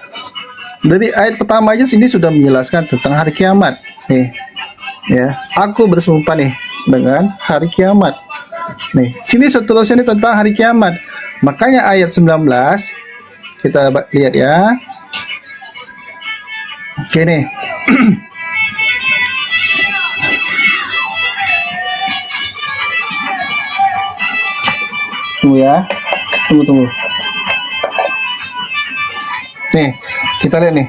Dari ayat pertama aja sini sudah menjelaskan tentang hari kiamat. Nih, ya. Aku bersumpah nih dengan hari kiamat. Nih, sini seterusnya ini tentang hari kiamat. Makanya ayat 19 kita lihat ya. Oke nih. Ya. Tunggu. Nih, kita lihat nih.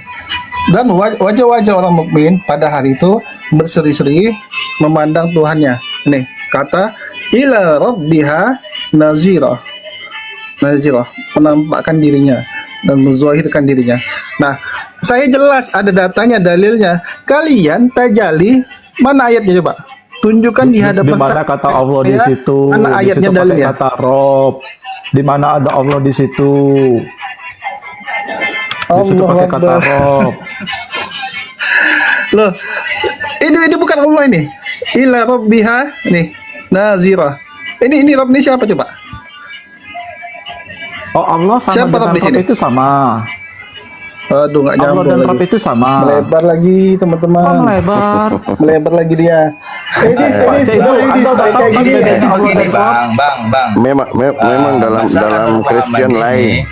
Dan wajah-wajah orang mukmin pada hari itu berseri-seri memandang Tuhannya. Nih, kata ila rabbiha nazira, menampakkan dirinya dan menzahirkan dirinya. Nah, saya jelas ada datanya, dalilnya. Kalian tajalli, mana ayatnya coba? Tunjukkan di hadapan di mana kata Allah di situ? Mana ayatnya, di situ dalilnya? kata Rob. Di mana ada Allah di situ? Di situ pakai kata Rob. Loh, ini bukan Allah ini. Ila rabbiha nih nazira. Ini Rob ini siapa coba? Oh, Allah sama Siapa dengan Rob di Rob sini? itu sama. Aduh, nggak Allah nyambung dan lagi. Rob itu sama. Melebar lagi teman-teman. Oh, melebar. Melebar lagi dia. Bang. Memang dalam Kristen lain.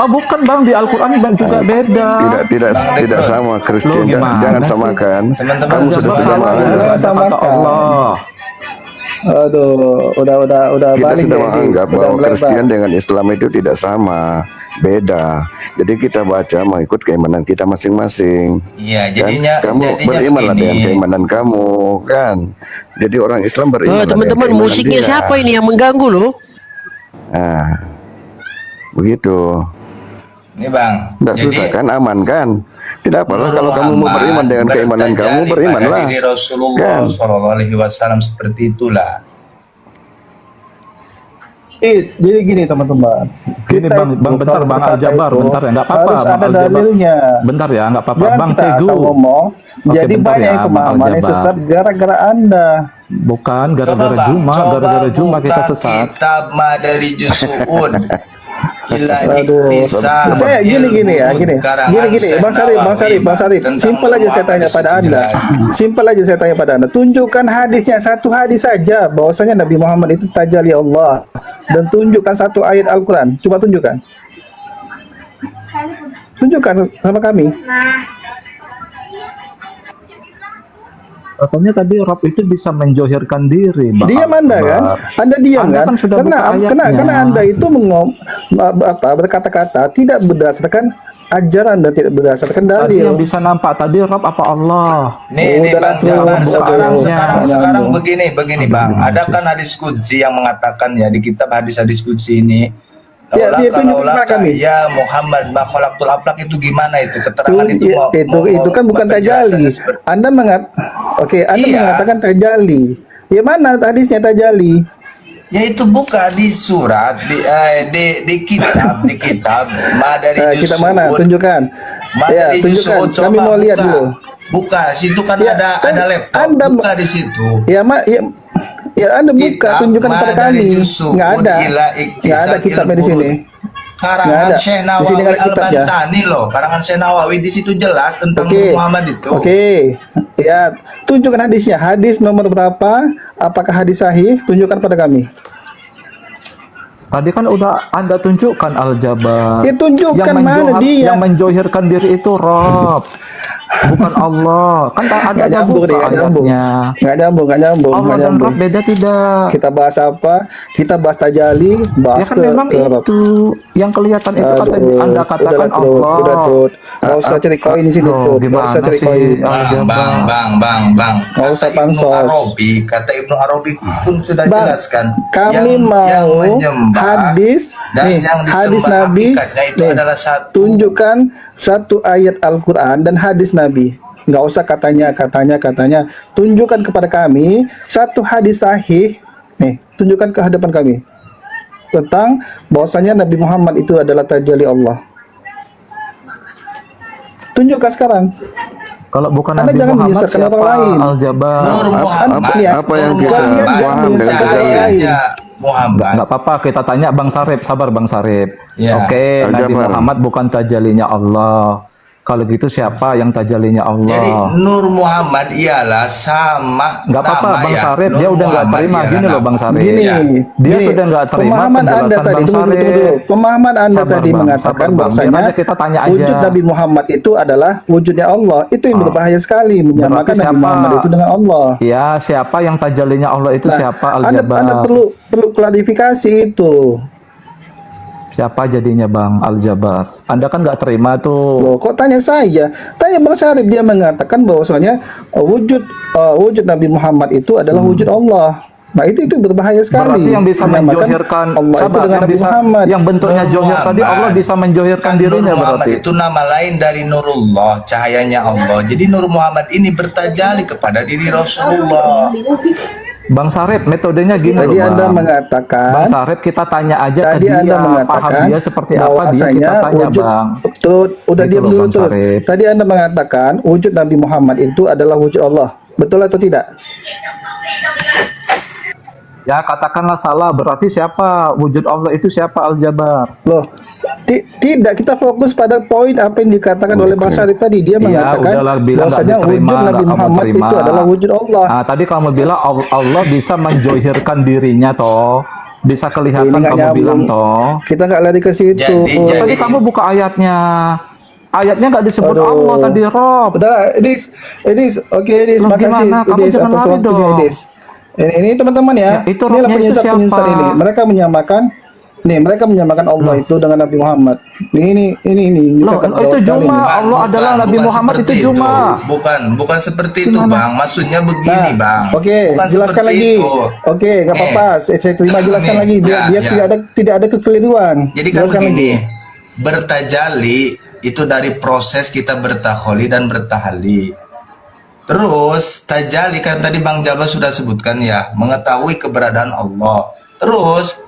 Oh, bukan Bang, di Al-Qur'an Bang juga beda. Tidak sama Kristen. Loh, Jangan gimana samakan. Teman-teman, Kamu sudah tidak menganggap. Samakan. Allah. Aduh, udah Kita balik sudah ya, menganggap udah bahwa melebar. Kristen dengan Islam itu tidak sama, beda. Jadi kita baca mengikut keimanan kita masing-masing. Iya, Kan? jadinya Kamu berimanlah dengan keimanan kamu, kan? Jadi orang Islam beriman. Teman-teman, musiknya siapa ini yang mengganggu loh? Nah, begitu. Ini Bang. Tidak susah kan, aman kan? Tidak apalah kalau kamu mau beriman dengan keimanan kamu, berimanlah. Diri Rasulullah SAW seperti itulah. Jadi gini teman-teman. Gini Bang, bentar Bang Al-Jabar, bentar ya, nggak apa-apa. Harus Bang ada Al-Jabar. dalilnya. Bentar ya, nggak apa-apa. Jangan Bang kita Teguh. asal ngomong. Oke, Jadi bentar banyak ya, yang Bang pemahaman yang Al-Jabar. sesat gara-gara Anda. Bukan gara-gara Juma kita sesat. Kitab dari Jusu'un. Aduh, saya gini ya, gini, Bang Sarip, simpel aja saya tanya pada Anda, tunjukkan hadisnya, satu hadis saja, bahwasanya Nabi Muhammad itu tajalli Allah, dan tunjukkan satu ayat Al-Quran, coba tunjukkan sama kami. Katanya tadi Rob itu bisa menjohirkan diri, Bang. Diam Anda kan? Anda diam Anda kan? sudah buka ayatnya. Karena Anda itu berkata-kata tidak berdasarkan ajaran dan tidak berdasarkan Tadi dalil. yang bisa nampak tadi Rob apa Allah? Nih Udah Bang tuh, Jabar, buka sekarang begini Bang. Ada kan hadis qudsi yang mengatakan ya di kitab hadis-hadis qudsi ini. Ya, dia tunjukkan kepada kami. Ya Muhammad makhlukul aflak itu gimana itu keterangan Itu kan bukan tajalli. Anda mengatakan tajalli. Ya mana hadisnya tajalli? Ya itu buka di surat di kitab Madari Kita mana? Tunjukkan. Ya, tunjukkan. Kami mau lihat dulu. Buka, situ kan ada laptop. Anda buka di situ. Ya Anda buka, tunjukkan kepada kami. Nggak ada kitabnya di sini. Karangan Syekh Nawawi Al-Bantani loh. Karangan Syekh Nawawi di situ jelas tentang Muhammad itu. Oke. Ya, tunjukkan hadisnya. Hadis nomor berapa? Apakah hadis sahih? Tunjukkan pada kami. Tadi kan udah Anda tunjukkan Al-Jabar. Ya, tunjukkan mana dia. Yang menjohirkan diri itu Rob. Bukan Allah. Kan ada ayatnya. Nggak nyambung. Allah dan Rob beda tidak? Kita bahas apa? Kita bahas tajalli, bahas ya kan memang itu yang kelihatan itu kata Anda katakan Allah. Udah tuh. Nggak usah cari koin di sini tuh. Nggak usah cari koin. Bang. Nggak usah pansos. Kata Ibnu Arabi pun sudah jelaskan. Kami mau hadis Nabi. Tunjukkan satu ayat Al-Quran dan hadis Nabi. Nggak usah katanya. Tunjukkan kepada kami satu hadis sahih. Nih, tunjukkan ke hadapan kami tentang bahwasanya Nabi Muhammad itu adalah tajalli Allah. Tunjukkan sekarang. Kalau bukan Anda Nabi jangan Muhammad menyesatkan siapa? orang lain. Al-Jabar. Apa yang kita paham dengan tajalli? Nggak apa-apa, kita tanya Bang Sarip, sabar Bang Sarip. Ya. Oke, Nabi Muhammad bukan tajallinya Allah. Kalau gitu siapa yang tajallinya Allah? Jadi Nur Muhammad ialah sama. Nggak apa-apa Bang Sarip, dia udah nggak terima gini loh Bang Sarip. Dia sudah nggak terima pemahaman Anda tadi. Pemahaman Anda tadi mengatakan bahwasanya wujud Nabi Muhammad itu adalah wujudnya Allah. Itu yang berbahaya sekali, menyamakan Nabi Muhammad itu dengan Allah. Ya, siapa yang tajallinya Allah itu siapa? Anda perlu klarifikasi itu. Siapa jadinya Bang Al-Jabar? Anda kan nggak terima tuh. Loh, kok tanya saya? Tanya Bang Syarif, dia mengatakan bahwasanya wujud Nabi Muhammad itu adalah wujud Allah. Nah, itu berbahaya sekali. Berarti yang bisa Menyamakan menjohirkan Allah itu dengan Nabi Muhammad. yang bentuknya johir tadi, Allah bisa menjohirkan dirinya Nur Muhammad berarti. itu nama lain dari Nurullah, cahayanya Allah. Jadi Nur Muhammad ini bertajalli kepada diri Rasulullah. Bang Sarip, metodenya gini Tadi loh, Anda Bang. mengatakan, Bang Sarip, kita tanya aja ke tadi dia, Anda paham mengatakan dia seperti apa, dia bahwasanya kita tanya, wujud, Bang. udah Gitu diam loh, dulu Bang tuh. Sarip. Tadi Anda mengatakan wujud Nabi Muhammad itu adalah wujud Allah. Betul atau tidak? Ya, katakanlah salah, berarti siapa wujud Allah itu, siapa Al-Jabar? Loh, tidak, kita fokus pada poin apa yang dikatakan oleh Bang Syarif tadi. Dia mengatakan udahlah, bilang nggak bahwasanya diterima, wujud Nabi nggak kamu Muhammad terima. itu adalah wujud Allah. Nah, tadi kamu bilang Allah bisa menjohirkan dirinya toh, bisa kelihatan, Ini nggak kamu nyambung. bilang toh. Kita nggak lari ke situ. Tadi kamu buka ayatnya nggak disebut Aduh. Allah tadi, Rob. Udah, Edis, oke Edis, Loh, makasih gimana? Kamu Edis jangan atas lari waktunya dong. Edis. Ini teman-teman ya, itu inilah rohnya itu penyesat siapa? ini. Mereka menyamakan Allah itu dengan Nabi Muhammad. Ini Loh, sangat itu jauh sekali Juma, ini. Allah adalah Nabi Muhammad itu Juma. Bukan seperti itu, Bang. Maksudnya begini, Bang. Oke, Bukan jelaskan seperti lagi. itu. Oke, nggak apa-apa. Saya terima jelaskan lagi biar tidak ada kekeliruan. Jadi kan Jelaskan begini, lagi. bertajali itu dari proses kita bertakholi dan bertahalli. Terus tajali kan tadi Bang Jabar sudah sebutkan ya, mengetahui keberadaan Allah. Terus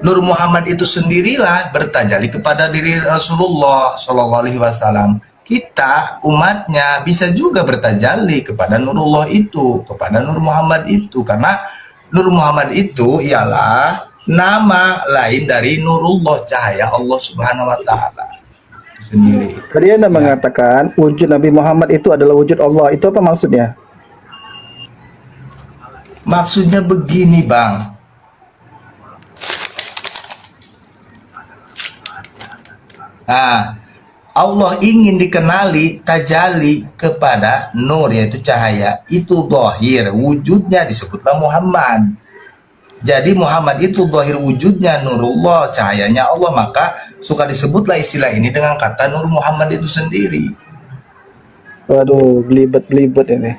Nur Muhammad itu sendirilah bertajali kepada diri Rasulullah Shallallahu Alaihi Wasallam. Kita umatnya bisa juga bertajali kepada Nurullah itu, kepada Nur Muhammad itu, karena Nur Muhammad itu ialah nama lain dari Nurullah, cahaya Allah Subhanahu Wa Taala sendiri. Tadi Anda mengatakan wujud Nabi Muhammad itu adalah wujud Allah. Itu apa maksudnya? Maksudnya begini, Bang. Nah, Allah ingin dikenali tajali kepada nur, yaitu cahaya. Itu dhahir, wujudnya disebutlah Muhammad. Jadi Muhammad itu dhahir wujudnya Nurullah, cahayanya Allah, maka suka disebutlah istilah ini dengan kata Nur Muhammad itu sendiri. Waduh, belibet ini.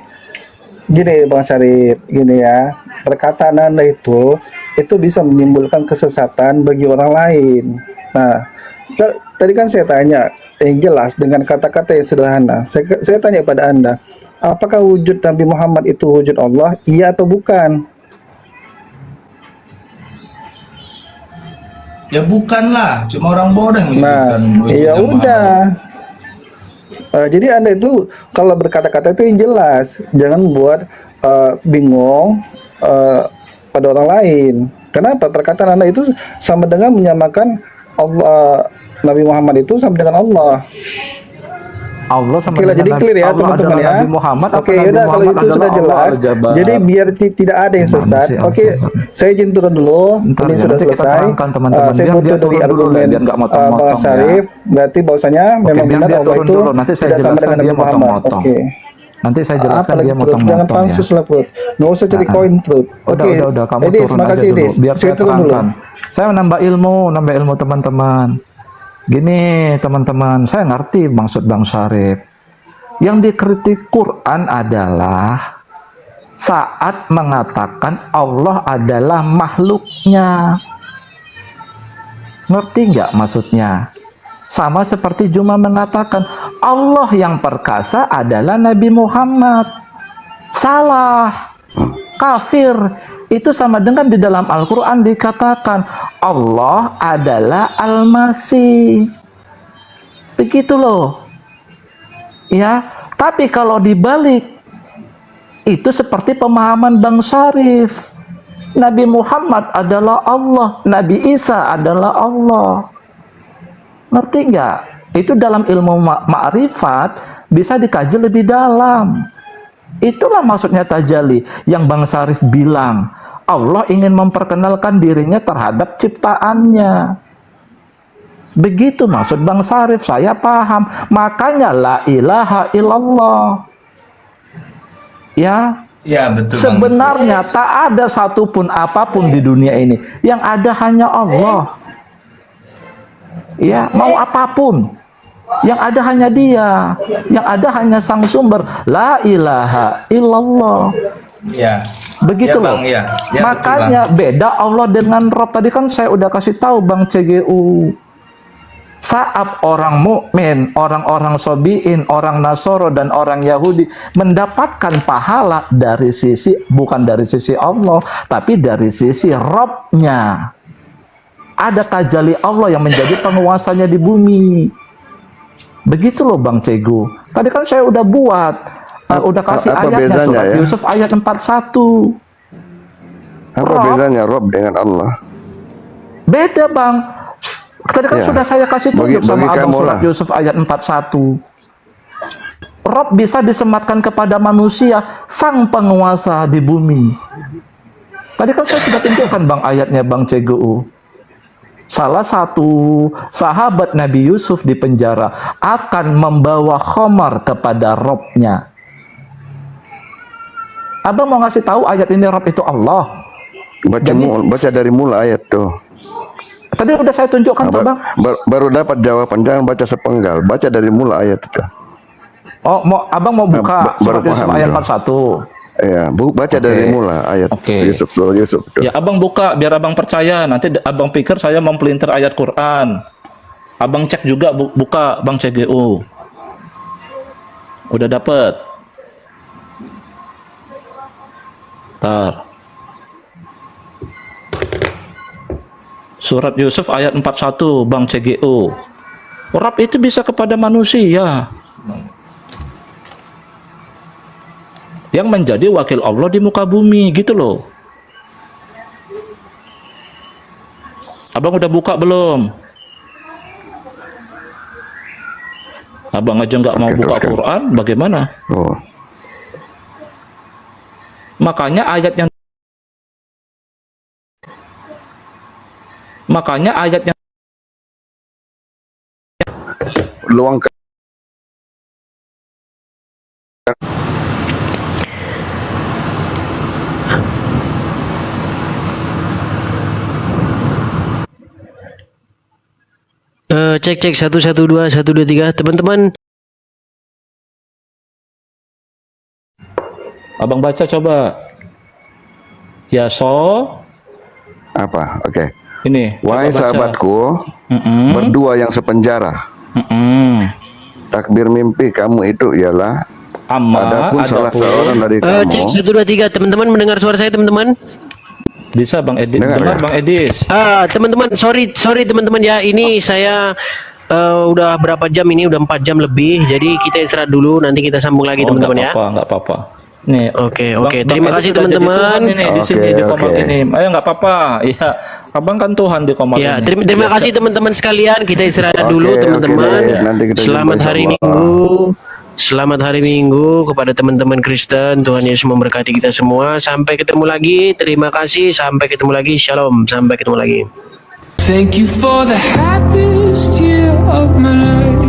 Gini Bang Syarif, gini ya, perkataan Anda itu bisa menimbulkan kesesatan bagi orang lain. Nah, tadi kan saya tanya yang jelas dengan kata-kata yang sederhana. Saya tanya pada Anda, apakah wujud Nabi Muhammad itu wujud Allah? Iya atau bukan? Ya bukanlah, cuma orang bodoh yang menyebutkan ya udah. Jadi Anda itu kalau berkata-kata itu yang jelas, jangan buat bingung pada orang lain. Kenapa? Perkataan Anda itu sama dengan menyamakan Allah, Nabi Muhammad itu sama dengan Allah. Allah sama Oke lah, jadi clear ya teman-teman ya. Nabi Muhammad, Oke, yaudah kalau itu sudah jelas. Jadi biar tidak ada yang sesat. Oke, saya izin turun dulu. Ini sudah selesai. Saya butuh dari argumen Bang Syarif. Berarti bahwasanya memang benar Allah itu tidak sama dengan Nabi Muhammad. Oke. Nanti saya jelaskan dia motong-motong. Jangan pansus lah Put. Nggak usah cari koin Put. Oke. Udah, kamu Edis, turun makasih aja dulu. Edis. Biar saya turun dulu. terangkan. Saya menambah ilmu teman-teman. Gini teman-teman, saya ngerti maksud Bang Syarif. Yang dikritik Quran adalah saat mengatakan Allah adalah makhluknya. Ngerti nggak maksudnya? Sama seperti Juma mengatakan Allah yang perkasa adalah Nabi Muhammad. Salah, kafir. Itu sama dengan di dalam Al-Quran dikatakan Allah adalah Al-Masih. Begitu loh. Ya, tapi kalau dibalik itu seperti pemahaman Bang Syarif. Nabi Muhammad adalah Allah, Nabi Isa adalah Allah. Ngerti nggak? Itu dalam ilmu ma'rifat bisa dikaji lebih dalam. Itulah maksudnya tajalli yang Bang Syarif bilang. Allah ingin memperkenalkan dirinya terhadap ciptaannya. Begitu maksud Bang Syarif, saya paham. Makanya la ilaha illallah. Ya, betul. Sebenarnya tak ada satupun apapun di dunia ini. Yang ada hanya Allah. ya mau apapun. Yang ada hanya Dia, yang ada hanya Sang Sumber, la ilaha illallah. Ya. Begitu Ya, loh. Bang, ya. Ya, Makanya betul, Bang. beda Allah dengan Rob. Tadi kan saya udah kasih tahu Bang CGU. Saat orang mukmin, orang-orang Sobiin, orang Nasoro dan orang Yahudi mendapatkan pahala dari sisi, bukan dari sisi Allah, tapi dari sisi Robnya. Ada tajalli Allah yang menjadi penguasanya di bumi. Begitu loh Bang Cegu. Tadi kan saya udah buat, udah kasih apa ayatnya, bezanya surat ya? Yusuf ayat 41. Apa bezanya Rob dengan Allah? Beda Bang. Tadi kan Ya. sudah saya kasih tunjuk sama Abang surat Yusuf ayat 41. Rob bisa disematkan kepada manusia, sang penguasa di bumi. Tadi kan saya sudah tunjukkan Bang ayatnya Bang CGU. Salah satu sahabat Nabi Yusuf di penjara akan membawa khamar kepada Robnya. Abang mau ngasih tahu ayat ini Rob itu Allah. Baca dari mula ayat tuh. Tadi udah saya tunjukkan tuh Bang. Baru dapat jawaban, jangan baca sepenggal. Baca dari mula ayat itu. Oh, Abang mau buka surat Yusuf ayat 41. Iya, baca dari mula ayat Yusuf, surah Yusuf itu. Ya Abang buka biar Abang percaya. Nanti Abang pikir saya mempelintir ayat Quran. Abang cek juga buka Bang CGU. Udah dapet. Ntar. Surat Yusuf ayat 41 Bang CGU. Rob itu bisa kepada manusia yang menjadi wakil Allah di muka bumi, gitu loh. Abang udah buka belum? Abang aja nggak mau buka Quran, bagaimana? Oh. Makanya ayat yang Luang ke Cek 112 123 teman-teman. Abang baca coba. Ya apa? Oke. Ini. Wahai sahabatku, berdua yang sepenjara. Takbir mimpi kamu itu ialah adapun salah seorang dari kamu. Cek 123 teman-teman, mendengar suara saya teman-teman? Bisa Bang Edis. Dengar Bang Edis. Teman-teman, sorry teman-teman ya. Ini saya udah berapa jam ini? Udah 4 jam lebih. Jadi kita istirahat dulu. Nanti kita sambung lagi teman-teman ya. Nggak apa-apa. Nih. Oke. Terima kasih teman-teman. Di sini di komat ini. Ayo nggak apa-apa. Ya, Abang kan Tuhan di komat ya, ini. terima kasih teman-teman sekalian. Kita istirahat dulu teman-teman. Selamat hari Minggu. Selamat hari Minggu kepada teman-teman Kristen. Tuhan Yesus memberkati kita semua. Sampai ketemu lagi. Terima kasih. Sampai ketemu lagi. Shalom. Sampai ketemu lagi. Thank you for the happiest year of my life.